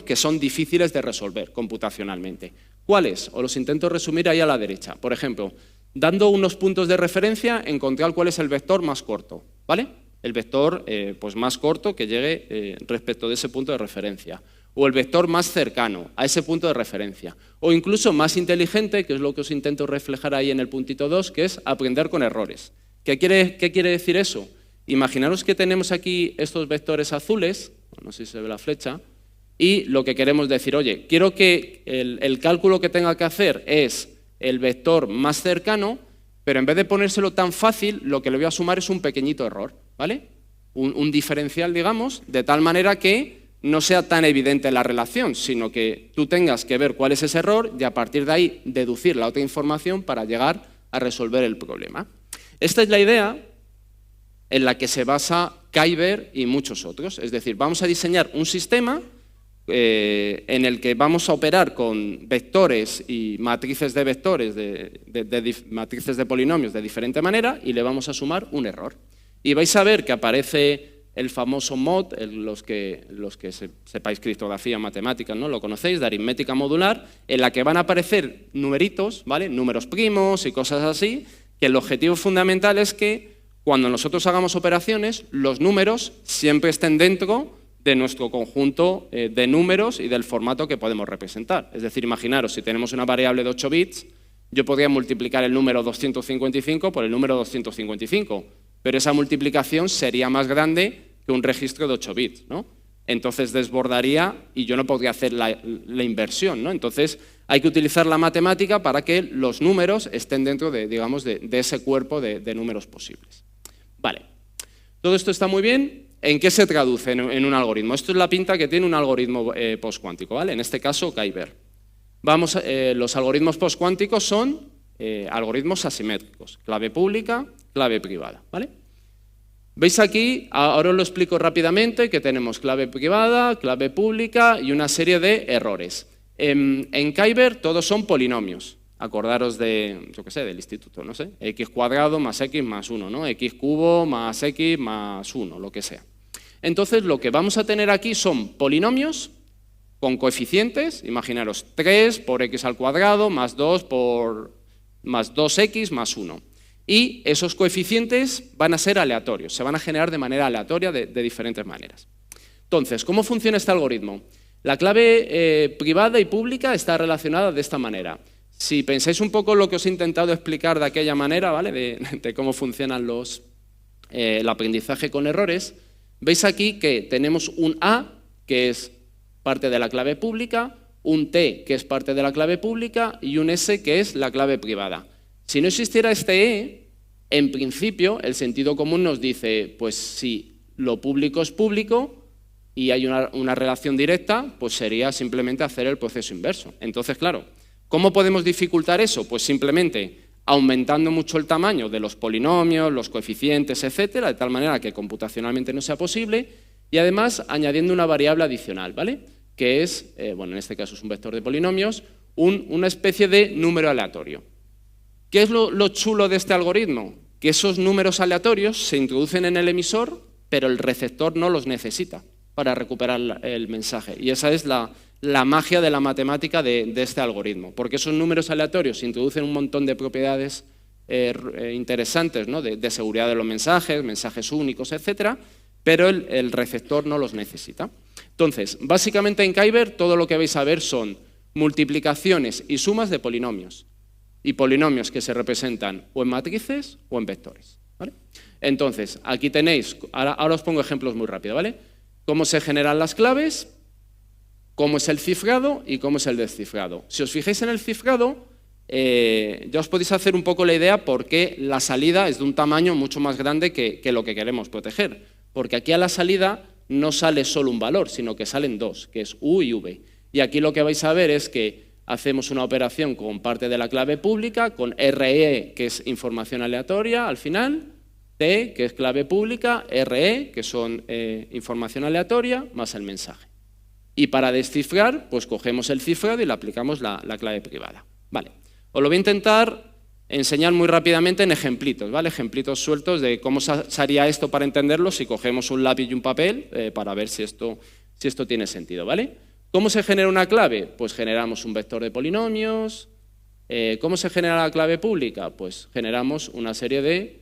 que son difíciles de resolver computacionalmente. ¿Cuáles? Os los intento resumir ahí a la derecha. Por ejemplo, dando unos puntos de referencia, encontrar cuál es el vector más corto, ¿vale? El vector pues más corto que llegue respecto de ese punto de referencia. o el vector más cercano a ese punto de referencia, o incluso más inteligente, que es lo que os intento reflejar ahí en el puntito 2, que es aprender con errores. ¿Qué quiere decir eso? Imaginaros que tenemos aquí estos vectores azules, no sé si se ve la flecha, y lo que queremos decir, oye, quiero que el cálculo que tenga que hacer es el vector más cercano, pero en vez de ponérselo tan fácil, lo que le voy a sumar es un pequeñito error, ¿vale? Un diferencial, digamos, de tal manera que no sea tan evidente la relación, sino que tú tengas que ver cuál es ese error y a partir de ahí deducir la otra información para llegar a resolver el problema. Esta es la idea en la que se basa Kyber y muchos otros. Es decir, vamos a diseñar un sistema en el que vamos a operar con vectores y matrices de vectores, matrices de polinomios de diferente manera y le vamos a sumar un error. Y vais a ver que aparece el famoso MOD, los que sepáis criptografía matemática, ¿no? Lo conocéis, de aritmética modular, en la que van a aparecer numeritos, ¿vale? Números primos y cosas así, que el objetivo fundamental es que cuando nosotros hagamos operaciones, los números siempre estén dentro de nuestro conjunto de números y del formato que podemos representar. Es decir, imaginaros, si tenemos una variable de 8 bits, yo podría multiplicar el número 255 por el número 255, pero esa multiplicación sería más grande que un registro de 8 bits, ¿no? Entonces desbordaría y yo no podría hacer la inversión, ¿no? Entonces hay que utilizar la matemática para que los números estén dentro de, digamos, de ese cuerpo de números posibles. Vale, todo esto está muy bien. ¿En qué se traduce en un algoritmo? Esto es la pinta que tiene un algoritmo postcuántico, ¿vale? En este caso, Kyber. Los algoritmos postcuánticos son algoritmos asimétricos, clave pública, clave privada, ¿vale? Veis aquí, ahora os lo explico rápidamente, que tenemos clave privada, clave pública y una serie de errores. En Kyber todos son polinomios. Acordaros de, yo qué sé, del instituto, no sé, x cuadrado más x más 1, ¿no? X cubo más x más 1, lo que sea. Entonces, lo que vamos a tener aquí son polinomios con coeficientes, imaginaros 3 por x al cuadrado más 2 por más 2x más 1. Y esos coeficientes van a ser aleatorios, se van a generar de manera aleatoria de diferentes maneras. Entonces, ¿cómo funciona este algoritmo? La clave privada y pública está relacionada de esta manera. Si pensáis un poco lo que os he intentado explicar de aquella manera, ¿vale? de cómo funcionan el aprendizaje con errores, veis aquí que tenemos un A, que es parte de la clave pública, un T, que es parte de la clave pública, y un S, que es la clave privada. Si no existiera este E, en principio el sentido común nos dice, pues si lo público es público y hay una relación directa, pues sería simplemente hacer el proceso inverso. Entonces, claro, ¿cómo podemos dificultar eso? Pues simplemente aumentando mucho el tamaño de los polinomios, los coeficientes, etcétera, de tal manera que computacionalmente no sea posible, y además añadiendo una variable adicional, ¿vale? Que es, bueno, en este caso es un vector de polinomios, una especie de número aleatorio. ¿Qué es lo chulo de este algoritmo? Que esos números aleatorios se introducen en el emisor, pero el receptor no los necesita para recuperar el mensaje. Y esa es la magia de la matemática de este algoritmo, porque esos números aleatorios introducen un montón de propiedades interesantes, ¿no? de seguridad de los mensajes únicos, etcétera, pero el receptor no los necesita. Entonces, básicamente en Kyber todo lo que vais a ver son multiplicaciones y sumas de polinomios, y polinomios que se representan o en matrices o en vectores, ¿vale? Entonces, aquí tenéis, ahora os pongo ejemplos muy rápido, ¿vale? Cómo se generan las claves, cómo es el cifrado y cómo es el descifrado. Si os fijáis en el cifrado, ya os podéis hacer un poco la idea porque la salida es de un tamaño mucho más grande que lo que queremos proteger. Porque aquí a la salida no sale solo un valor, sino que salen dos, que es U y V. Y aquí lo que vais a ver es que hacemos una operación con parte de la clave pública, con RE, que es información aleatoria al final, T, que es clave pública, RE, que son información aleatoria, más el mensaje. Y para descifrar, pues cogemos el cifrado y le aplicamos la clave privada. Vale. Os lo voy a intentar enseñar muy rápidamente en ejemplitos, ¿vale? Ejemplitos sueltos de cómo se haría esto para entenderlo si cogemos un lápiz y un papel para ver si esto tiene sentido, ¿vale? ¿Cómo se genera una clave? Pues generamos un vector de polinomios. ¿Cómo se genera la clave pública? Pues generamos una serie de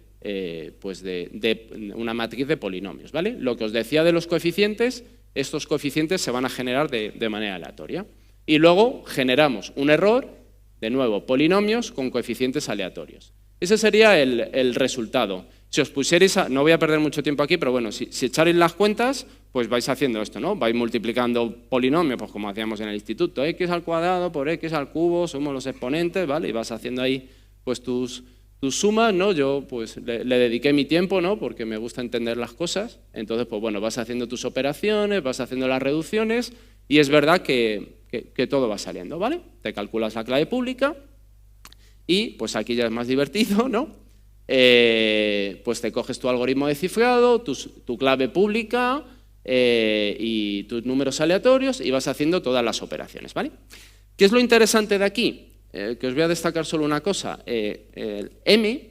una matriz de polinomios, ¿vale? Lo que os decía de los coeficientes estos coeficientes se van a generar de manera aleatoria. Y luego generamos un error, de nuevo, polinomios con coeficientes aleatorios. Ese sería el resultado. Si os pusierais, no voy a perder mucho tiempo aquí, pero bueno, si echarais las cuentas, pues vais haciendo esto, ¿no? Vais multiplicando polinomios, pues como hacíamos en el instituto, x al cuadrado por x al cubo, somos los exponentes, ¿vale? Y vas haciendo ahí pues tus sumas, ¿no? Yo pues le dediqué mi tiempo, ¿no? Porque me gusta entender las cosas. Entonces, pues bueno, vas haciendo tus operaciones, vas haciendo las reducciones y es verdad que todo va saliendo, ¿vale? Te calculas la clave pública y pues aquí ya es más divertido, ¿no? Pues te coges tu algoritmo de cifrado, tu clave pública y tus números aleatorios y vas haciendo todas las operaciones, ¿vale? ¿Qué es lo interesante de aquí? Que os voy a destacar solo una cosa. El M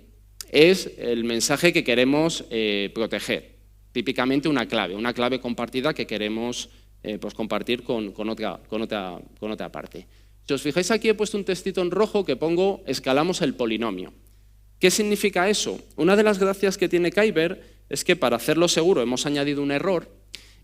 es el mensaje que queremos proteger, típicamente una clave compartida que queremos pues compartir con otra parte. Si os fijáis aquí he puesto un textito en rojo que pongo escalamos el polinomio. ¿Qué significa eso? Una de las gracias que tiene Kyber es que para hacerlo seguro hemos añadido un error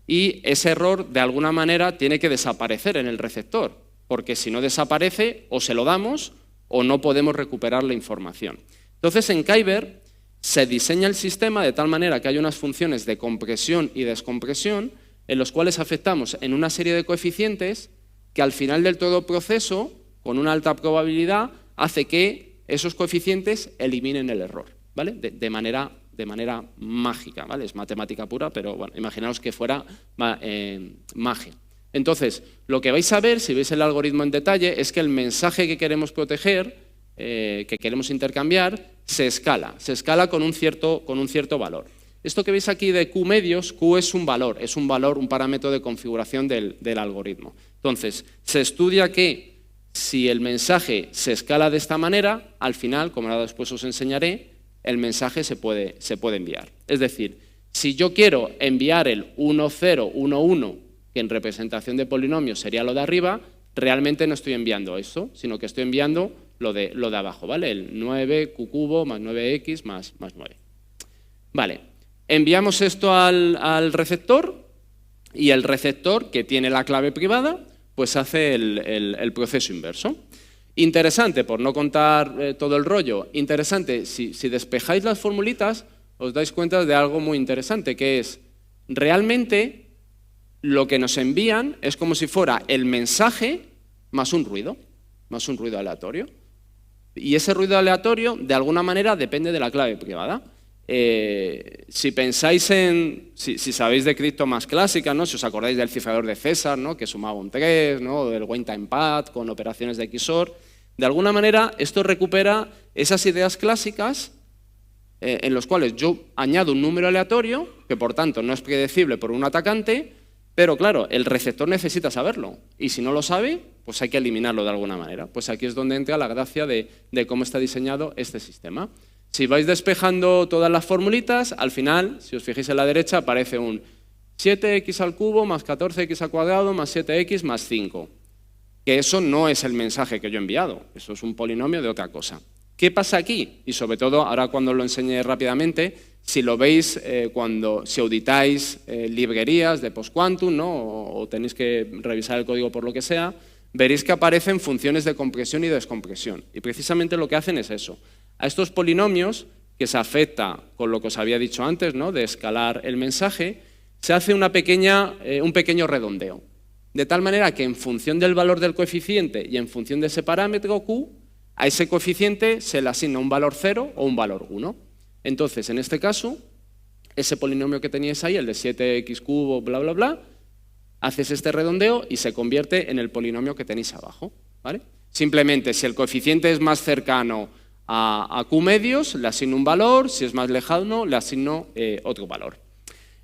y ese error de alguna manera tiene que desaparecer en el receptor, porque si no desaparece o se lo damos o no podemos recuperar la información. Entonces en Kyber se diseña el sistema de tal manera que hay unas funciones de compresión y descompresión en los cuales afectamos en una serie de coeficientes que al final del todo proceso, con una alta probabilidad, hace que esos coeficientes eliminen el error, ¿vale? De manera mágica, ¿vale? Es matemática pura, pero bueno, imaginaos que fuera magia. Entonces, lo que vais a ver, si veis el algoritmo en detalle, es que el mensaje que queremos proteger, que queremos intercambiar, se escala con un cierto valor. Esto que veis aquí de Q medios, Q es un valor, un parámetro de configuración del algoritmo. Entonces, se estudia que si el mensaje se escala de esta manera, al final, como ahora después os enseñaré, el mensaje se puede enviar. Es decir, si yo quiero enviar el 1, 0, 1, 1, que en representación de polinomios sería lo de arriba, realmente no estoy enviando eso, sino que estoy enviando lo de abajo, ¿vale? El 9 q cubo más 9x más 9. Vale, enviamos esto al receptor y el receptor, que tiene la clave privada, pues hace el proceso inverso. Interesante, por no contar todo el rollo, interesante, si despejáis las formulitas, os dais cuenta de algo muy interesante, que es, realmente, lo que nos envían es como si fuera el mensaje más un ruido aleatorio. Y ese ruido aleatorio, de alguna manera, depende de la clave privada. Si pensáis si sabéis de cripto más clásica, ¿no? Si os acordáis del cifrador de César, ¿no? Que sumaba un 3, ¿no? O del One Time Pad con operaciones de XOR, de alguna manera esto recupera esas ideas clásicas en los cuales yo añado un número aleatorio, que por tanto no es predecible por un atacante, pero claro, el receptor necesita saberlo, y si no lo sabe, pues hay que eliminarlo de alguna manera. Pues aquí es donde entra la gracia de cómo está diseñado este sistema. Si vais despejando todas las formulitas, al final, si os fijáis en la derecha, aparece un 7x al cubo más 14x al cuadrado más 7x más 5. Que eso no es el mensaje que yo he enviado, eso es un polinomio de otra cosa. ¿Qué pasa aquí? Y sobre todo, ahora cuando lo enseñe rápidamente, si lo veis si auditáis librerías de post-quantum, ¿no? o tenéis que revisar el código por lo que sea, veréis que aparecen funciones de compresión y descompresión. Y precisamente lo que hacen es eso. A estos polinomios, que se afecta con lo que os había dicho antes, ¿no? De escalar el mensaje, se hace un pequeño redondeo. De tal manera que en función del valor del coeficiente y en función de ese parámetro Q, a ese coeficiente se le asigna un valor 0 o un valor 1. Entonces, en este caso, ese polinomio que teníais ahí, el de 7x cubo, bla, bla, bla, haces este redondeo y se convierte en el polinomio que tenéis abajo, ¿vale? Simplemente, si el coeficiente es más cercano a Q medios, le asigno un valor, si es más lejano, le asigno otro valor.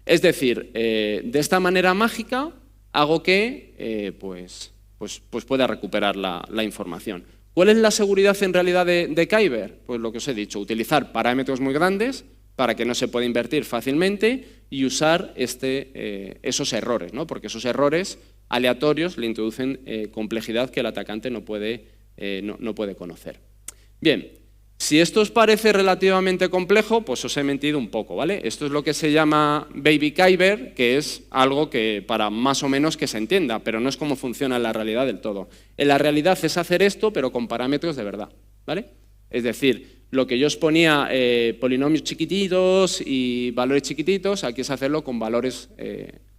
Es decir, de esta manera mágica hago que pues pueda recuperar la información. ¿Cuál es la seguridad en realidad de Kyber? Pues lo que os he dicho, utilizar parámetros muy grandes para que no se pueda invertir fácilmente y usar esos errores, ¿no? Porque esos errores aleatorios le introducen complejidad que el atacante no puede conocer. Bien, Si esto os parece relativamente complejo, pues os he mentido un poco, ¿vale? Esto es lo que se llama Baby Kyber, que es algo que para más o menos que se entienda, pero no es cómo funciona en la realidad del todo. En la realidad es hacer esto, pero con parámetros de verdad, ¿vale? Es decir, lo que yo os ponía polinomios chiquititos y valores chiquititos, aquí es hacerlo con valores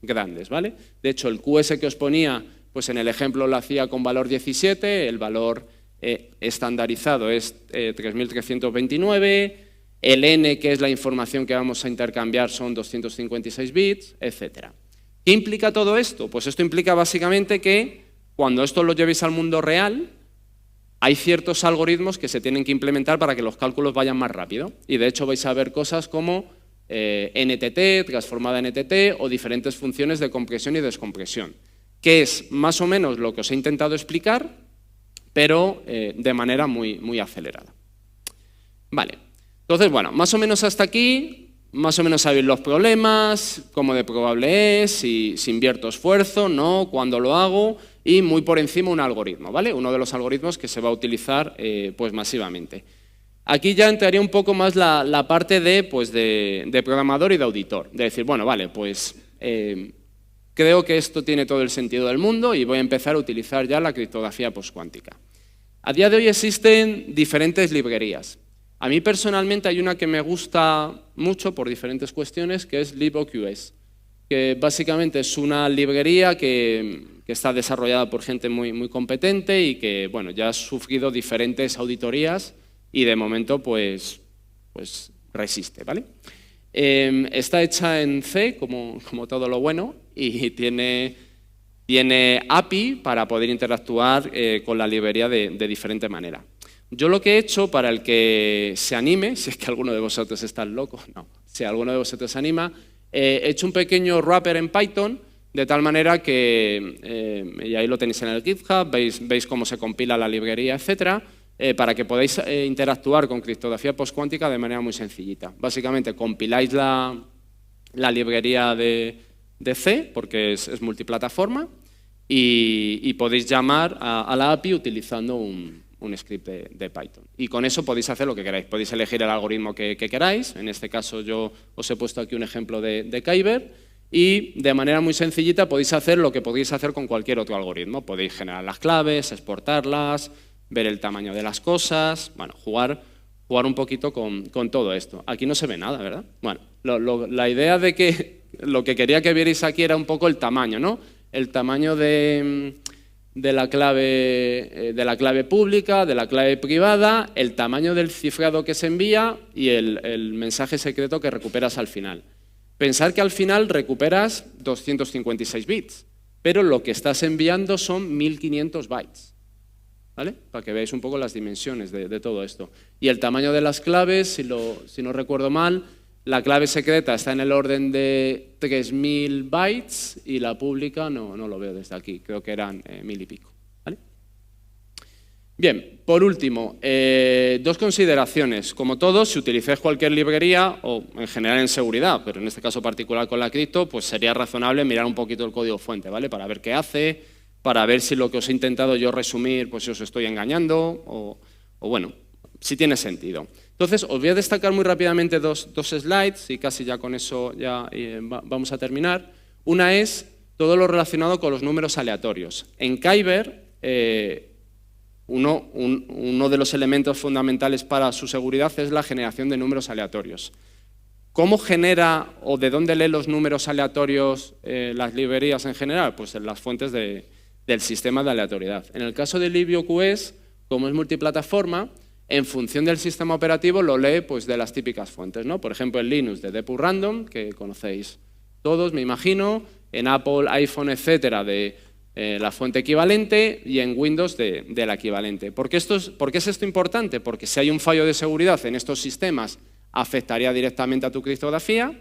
grandes, ¿vale? De hecho, el QS que os ponía, pues en el ejemplo lo hacía con valor 17, el valor estandarizado es 3329, el n, que es la información que vamos a intercambiar, son 256 bits, etc. ¿Qué implica todo esto? Pues esto implica básicamente que cuando esto lo llevéis al mundo real, hay ciertos algoritmos que se tienen que implementar para que los cálculos vayan más rápido. Y de hecho vais a ver cosas como NTT, transformada NTT, o diferentes funciones de compresión y descompresión, que es más o menos lo que os he intentado explicar, pero de manera muy acelerada. Vale, entonces, bueno, más o menos hasta aquí, más o menos sabéis los problemas, cómo de probable es, si invierto esfuerzo, no, cuándo lo hago, y muy por encima un algoritmo, ¿vale? Uno de los algoritmos que se va a utilizar pues masivamente. Aquí ya entraría un poco más la parte de programador y de auditor, de decir, bueno, vale, pues creo que esto tiene todo el sentido del mundo y voy a empezar a utilizar ya la criptografía postcuántica. A día de hoy existen diferentes librerías. A mí personalmente hay una que me gusta mucho por diferentes cuestiones, que es LibOQS, que básicamente es una librería que está desarrollada por gente muy competente y que bueno, ya ha sufrido diferentes auditorías y de momento pues resiste, ¿vale? Está hecha en C, como todo lo bueno, y tiene API para poder interactuar con la librería de diferente manera. Yo lo que he hecho, para el que se anime, si es que alguno de vosotros está loco, no, si alguno de vosotros se anima, he hecho un pequeño wrapper en Python, de tal manera que, y ahí lo tenéis en el GitHub, veis cómo se compila la librería, etcétera, para que podáis interactuar con criptografía postcuántica de manera muy sencillita. Básicamente compiláis la librería de C, porque es multiplataforma, y podéis llamar a la API utilizando un script de Python. Y con eso podéis hacer lo que queráis. Podéis elegir el algoritmo que queráis. En este caso yo os he puesto aquí un ejemplo de Kyber. Y de manera muy sencillita podéis hacer lo que podéis hacer con cualquier otro algoritmo. Podéis generar las claves, exportarlas, ver el tamaño de las cosas, bueno, jugar un poquito con todo esto. Aquí no se ve nada, ¿verdad? Bueno, la idea de que lo que quería que vierais aquí era un poco el tamaño, ¿no? El tamaño de la clave pública, de la clave privada, el tamaño del cifrado que se envía y el mensaje secreto que recuperas al final. Pensar que al final recuperas 256 bits, pero lo que estás enviando son 1500 bytes, ¿vale? Para que veáis un poco las dimensiones de todo esto. Y el tamaño de las claves, si no recuerdo mal, la clave secreta está en el orden de 3000 bytes y la pública no lo veo desde aquí, creo que eran 1000 y pico, ¿vale? Bien, por último, dos consideraciones. Como todos, si utilizáis cualquier librería, o en general en seguridad, pero en este caso particular con la cripto, pues sería razonable mirar un poquito el código fuente, ¿vale? Para ver qué hace, para ver si lo que os he intentado yo resumir, pues si os estoy engañando, o bueno, si tiene sentido. Entonces, os voy a destacar muy rápidamente dos slides, y casi ya con eso ya vamos a terminar. Una es todo lo relacionado con los números aleatorios. En Kyber, uno de los elementos fundamentales para su seguridad es la generación de números aleatorios. ¿Cómo genera o de dónde lee los números aleatorios las librerías en general? Pues en las fuentes del sistema de aleatoriedad. En el caso de LibOQS, como es multiplataforma, en función del sistema operativo lo lee pues, de las típicas fuentes, ¿no? Por ejemplo, en Linux de depurrandom, que conocéis todos, me imagino, en Apple, iPhone, etcétera, de la fuente equivalente, y en Windows de la equivalente. ¿Por qué es esto importante? Porque si hay un fallo de seguridad en estos sistemas, afectaría directamente a tu criptografía,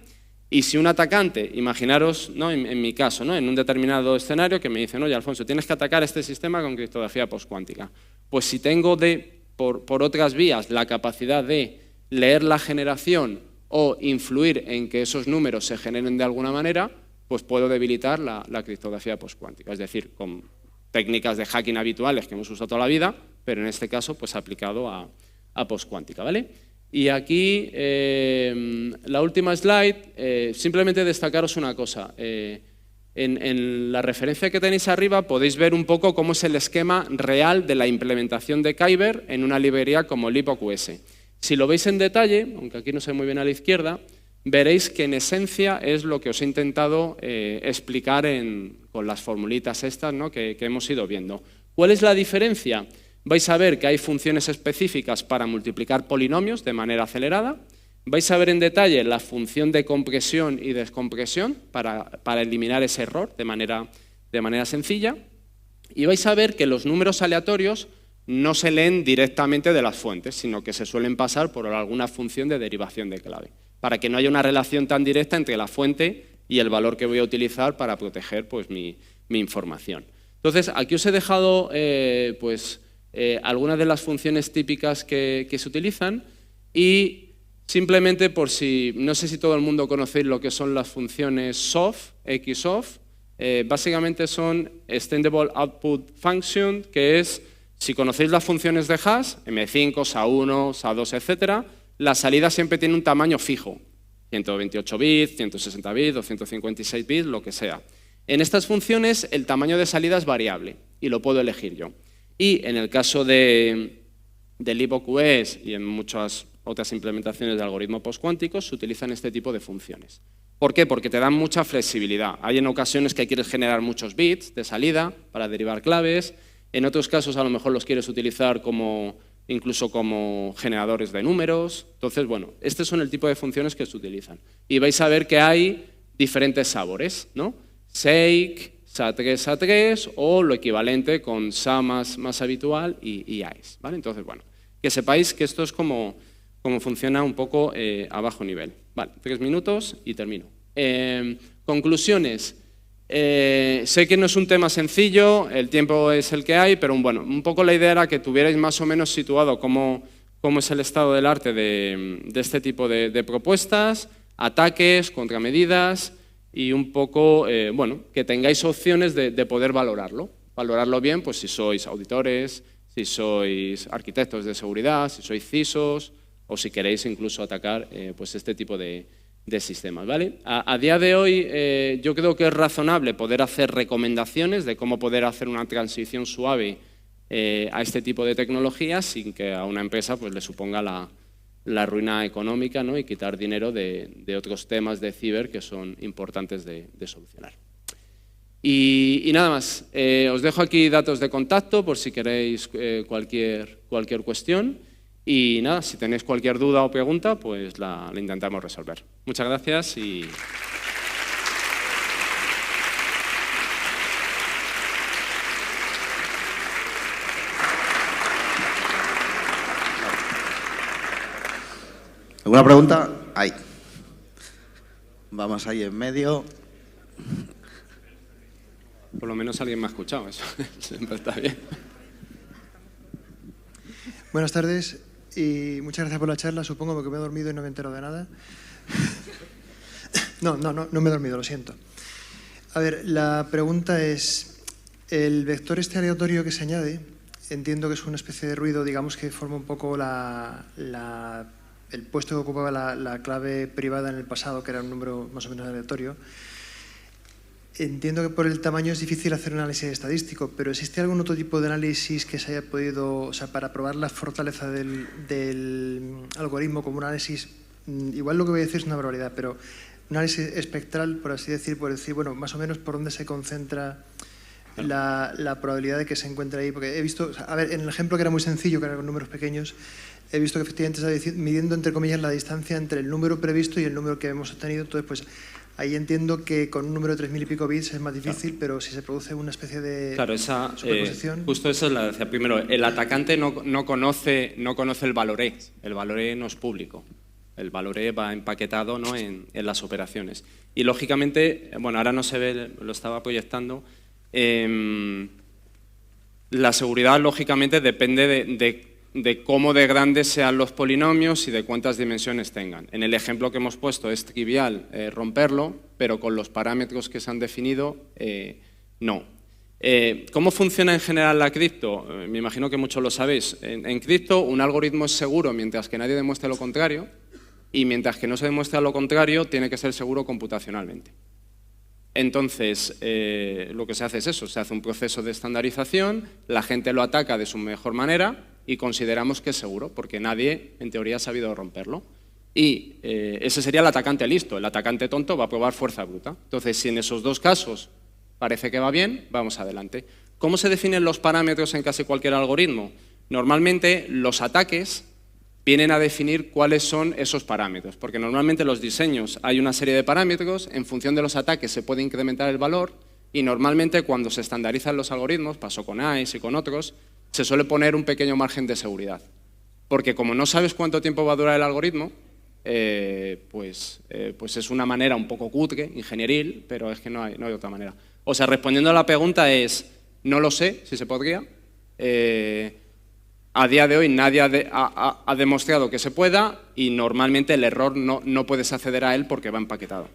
y si un atacante, imaginaros, ¿no? en mi caso, ¿no? en un determinado escenario que me dicen, oye, Alfonso, tienes que atacar este sistema con criptografía postcuántica. Pues si tengo por otras vías la capacidad de leer la generación o influir en que esos números se generen de alguna manera, pues puedo debilitar la criptografía postcuántica. Es decir, con técnicas de hacking habituales que hemos usado toda la vida, pero en este caso pues aplicado a postcuántica, ¿vale? Y aquí, la última slide, simplemente destacaros una cosa. En la referencia que tenéis arriba podéis ver un poco cómo es el esquema real de la implementación de Kyber en una librería como libOQS. Si lo veis en detalle, aunque aquí no se ve muy bien a la izquierda, veréis que en esencia es lo que os he intentado explicar con las formulitas estas, ¿no?, que hemos ido viendo. ¿Cuál es la diferencia? Vais a ver que hay funciones específicas para multiplicar polinomios de manera acelerada. Vais a ver en detalle la función de compresión y descompresión para eliminar ese error de manera sencilla. Y vais a ver que los números aleatorios no se leen directamente de las fuentes, sino que se suelen pasar por alguna función de derivación de clave, para que no haya una relación tan directa entre la fuente y el valor que voy a utilizar para proteger pues, mi información. Entonces, aquí os he dejado algunas de las funciones típicas que se utilizan y simplemente por si, no sé si todo el mundo conocéis lo que son las funciones SOF, XOF, básicamente son Extendable Output Function, que es, si conocéis las funciones de hash, M5, SA1, SA2, etc., la salida siempre tiene un tamaño fijo, 128 bits, 160 bits, 256 bits, lo que sea. En estas funciones el tamaño de salida es variable y lo puedo elegir yo. Y en el caso de libOQS y en muchas otras implementaciones de algoritmos postcuánticos se utilizan este tipo de funciones. ¿Por qué? Porque te dan mucha flexibilidad. Hay en ocasiones que quieres generar muchos bits de salida para derivar claves. En otros casos a lo mejor los quieres utilizar incluso como generadores de números. Entonces, bueno, estos son el tipo de funciones que se utilizan. Y vais a ver que hay diferentes sabores, ¿no? Shake, SA3, SA3 o lo equivalente con SA más habitual y AES, ¿vale? Entonces, bueno, que sepáis que esto es como funciona un poco a bajo nivel. Vale, 3 minutos y termino. Conclusiones. Sé que no es un tema sencillo, el tiempo es el que hay, pero bueno, un poco la idea era que tuvierais más o menos situado cómo es el estado del arte de este tipo de propuestas, ataques, contramedidas y un poco, bueno, que tengáis opciones de poder valorarlo. Valorarlo bien, pues si sois auditores, si sois arquitectos de seguridad, si sois CISOs o si queréis incluso atacar pues este tipo de sistemas, ¿vale? A día de hoy yo creo que es razonable poder hacer recomendaciones de cómo poder hacer una transición suave a este tipo de tecnologías sin que a una empresa pues, le suponga la ruina económica, ¿no? Y quitar dinero de otros temas de ciber que son importantes de solucionar. Y nada más, os dejo aquí datos de contacto por si queréis cualquier cuestión. Y nada, si tenéis cualquier duda o pregunta, pues la intentamos resolver. Muchas gracias y... ¿Alguna pregunta? Ahí. Vamos ahí en medio. Por lo menos alguien me ha escuchado, eso siempre está bien. Buenas tardes y muchas gracias por la charla. Supongo porque me he dormido y no me entero de nada. No me he dormido, lo siento. A ver, la pregunta es, el vector este aleatorio que se añade, entiendo que es una especie de ruido, digamos que forma un poco el puesto que ocupaba la clave privada en el pasado, que era un número más o menos aleatorio. Entiendo que por el tamaño es difícil hacer un análisis estadístico, pero ¿existe algún otro tipo de análisis que se haya podido, o sea, para probar la fortaleza del algoritmo como un análisis, igual lo que voy a decir es una barbaridad, pero un análisis espectral, por así decir, bueno, más o menos por dónde se concentra la probabilidad de que se encuentre ahí? Porque he visto, a ver, en el ejemplo que era muy sencillo, que era con números pequeños, he visto que efectivamente está midiendo, entre comillas, la distancia entre el número previsto y el número que hemos obtenido. Entonces, pues ahí entiendo que con un número de 3000 y pico bits es más difícil, claro. Pero si se produce una especie de superposición... Justo eso es la decía. Primero, el atacante no conoce el valoré. El valoré no es público. El valoré va empaquetado, ¿no? en las operaciones. Y lógicamente, bueno, ahora no se ve, lo estaba proyectando, la seguridad lógicamente depende de cómo de grandes sean los polinomios y de cuántas dimensiones tengan. En el ejemplo que hemos puesto es trivial romperlo, pero con los parámetros que se han definido, no. ¿Cómo funciona en general la cripto? Me imagino que muchos lo sabéis. En cripto, un algoritmo es seguro mientras que nadie demuestre lo contrario, y mientras que no se demuestre lo contrario, tiene que ser seguro computacionalmente. Entonces, lo que se hace es eso, se hace un proceso de estandarización, la gente lo ataca de su mejor manera y consideramos que es seguro, porque nadie, en teoría, ha sabido romperlo. Y ese sería el atacante listo. El atacante tonto va a probar fuerza bruta. Entonces, si en esos dos casos parece que va bien, vamos adelante. ¿Cómo se definen los parámetros en casi cualquier algoritmo? Normalmente los ataques vienen a definir cuáles son esos parámetros, porque normalmente en los diseños hay una serie de parámetros, en función de los ataques se puede incrementar el valor, y normalmente cuando se estandarizan los algoritmos, pasó con AES y con otros, se suele poner un pequeño margen de seguridad. Porque como no sabes cuánto tiempo va a durar el algoritmo, pues es una manera un poco cutre, ingenieril, pero es que no hay otra manera. O sea, respondiendo a la pregunta es, no lo sé si se podría. A día de hoy nadie ha demostrado que se pueda, y normalmente el error no puedes acceder a él porque va empaquetado.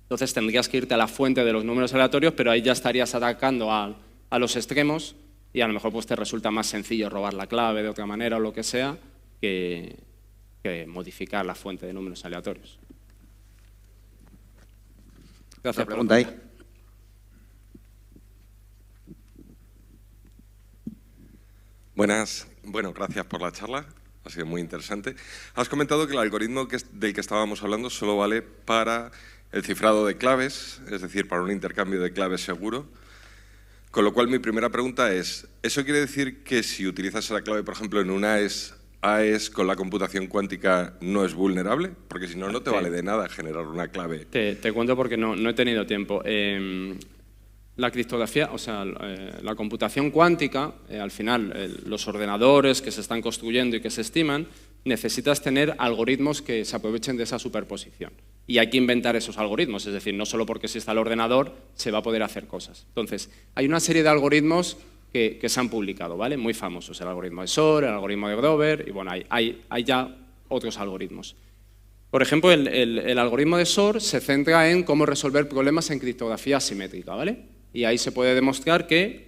Entonces tendrías que irte a la fuente de los números aleatorios, pero ahí ya estarías atacando a los extremos, y a lo mejor pues te resulta más sencillo robar la clave de otra manera o lo que sea que modificar la fuente de números aleatorios. Gracias. Pregunta ahí. Buenas. Bueno, gracias por la charla. Ha sido muy interesante. Has comentado que el algoritmo del que estábamos hablando solo vale para el cifrado de claves, es decir, para un intercambio de claves seguro. Con lo cual, mi primera pregunta es, ¿eso quiere decir que si utilizas la clave, por ejemplo, en un AES con la computación cuántica no es vulnerable? Porque si no, no te vale de nada generar una clave. Te cuento porque no he tenido tiempo. La criptografía, o sea, la computación cuántica, al final, los ordenadores que se están construyendo y que se estiman, necesitas tener algoritmos que se aprovechen de esa superposición. Y hay que inventar esos algoritmos, es decir, no solo porque exista el ordenador se va a poder hacer cosas. Entonces, hay una serie de algoritmos que se han publicado, ¿vale? Muy famosos, el algoritmo de Shor, el algoritmo de Grover, y bueno, hay ya otros algoritmos. Por ejemplo, el algoritmo de Shor se centra en cómo resolver problemas en criptografía asimétrica, ¿vale? Y ahí se puede demostrar que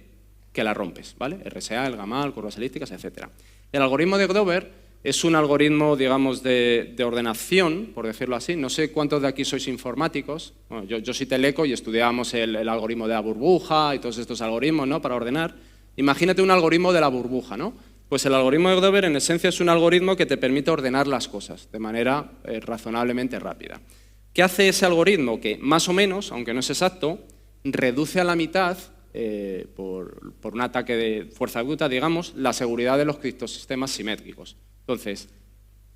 la rompes, ¿vale? RSA, el gamal, curvas elípticas, etc. El algoritmo de Grover es un algoritmo, digamos, de ordenación, por decirlo así. No sé cuántos de aquí sois informáticos. Bueno, yo soy teleco y estudiábamos el algoritmo de la burbuja y todos estos algoritmos, ¿no?, para ordenar. Imagínate un algoritmo de la burbuja, ¿no? Pues el algoritmo de Grover, en esencia, es un algoritmo que te permite ordenar las cosas de manera razonablemente rápida. ¿Qué hace ese algoritmo? Que, más o menos, aunque no es exacto, reduce a la mitad, por un ataque de fuerza bruta, digamos, la seguridad de los criptosistemas simétricos. Entonces,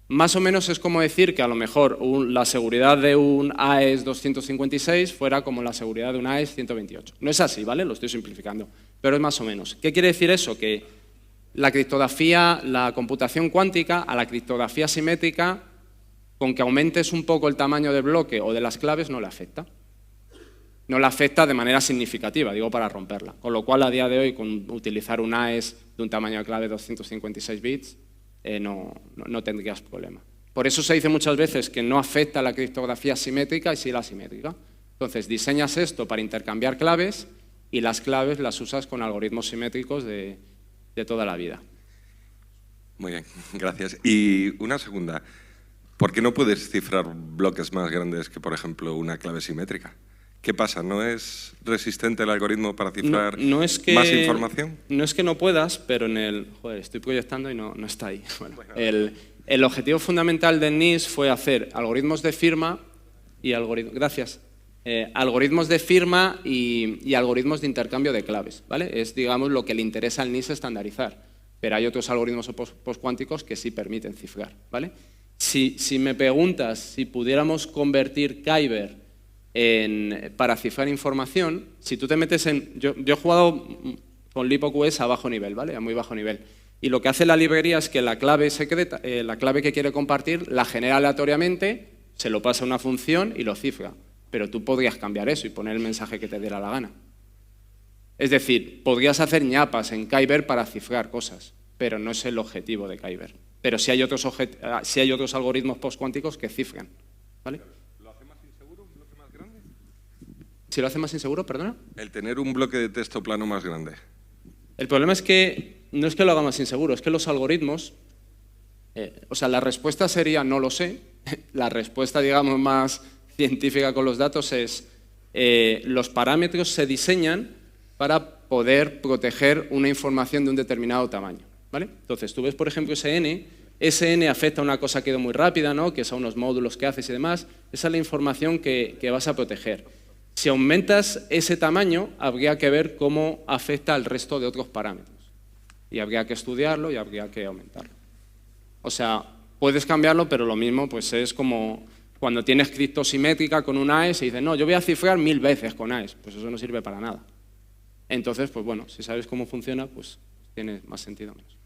más o menos es como decir que a lo mejor la seguridad de un AES 256 fuera como la seguridad de un AES 128. No es así, ¿vale? Lo estoy simplificando, pero es más o menos. ¿Qué quiere decir eso? Que la criptografía, la computación cuántica, a la criptografía simétrica, con que aumentes un poco el tamaño del bloque o de las claves, no le afecta. No la afecta de manera significativa, digo, para romperla. Con lo cual, a día de hoy, con utilizar un AES de un tamaño de clave de 256 bits, no tendrías problema. Por eso se dice muchas veces que no afecta la criptografía simétrica y sí la asimétrica. Entonces, diseñas esto para intercambiar claves y las claves las usas con algoritmos simétricos de toda la vida. Muy bien, gracias. Y una segunda, ¿por qué no puedes cifrar bloques más grandes que, por ejemplo, una clave simétrica? ¿Qué pasa? ¿No es resistente el algoritmo para cifrar más información? No es que no puedas, pero Joder, estoy proyectando y no está ahí. Bueno, el objetivo fundamental del NIST fue hacer algoritmos de firma y algoritmos de firma y algoritmos de intercambio de claves, ¿vale? Es, digamos, lo que le interesa al NIST estandarizar. Pero hay otros algoritmos postcuánticos que sí permiten cifrar, ¿vale? Si me preguntas si pudiéramos convertir Kyber para cifrar información, si tú te metes en... Yo he jugado con LipoQS a bajo nivel, ¿vale? A muy bajo nivel. Y lo que hace la librería es que la clave secreta, la clave que quiere compartir, la genera aleatoriamente, se lo pasa a una función y lo cifra. Pero tú podrías cambiar eso y poner el mensaje que te diera la gana. Es decir, podrías hacer ñapas en Kyber para cifrar cosas, pero no es el objetivo de Kyber. Pero sí hay otros algoritmos postcuánticos que cifran, ¿vale? Si lo hace más inseguro, perdona. El tener un bloque de texto plano más grande. El problema es que no es que lo haga más inseguro, es que los algoritmos, o sea, la respuesta sería no lo sé. La respuesta, digamos, más científica con los datos es los parámetros se diseñan para poder proteger una información de un determinado tamaño, ¿vale? Entonces, tú ves, por ejemplo, ese n afecta a una cosa que ha ido muy rápida, ¿no? Que es a unos módulos que haces y demás. Esa es la información que vas a proteger. Si aumentas ese tamaño, habría que ver cómo afecta al resto de otros parámetros. Y habría que estudiarlo y habría que aumentarlo. O sea, puedes cambiarlo, pero lo mismo pues es como cuando tienes criptosimétrica con un AES y dices, no, yo voy a cifrar 1000 veces con AES. Pues eso no sirve para nada. Entonces, pues bueno, si sabes cómo funciona, pues tiene más sentido o menos.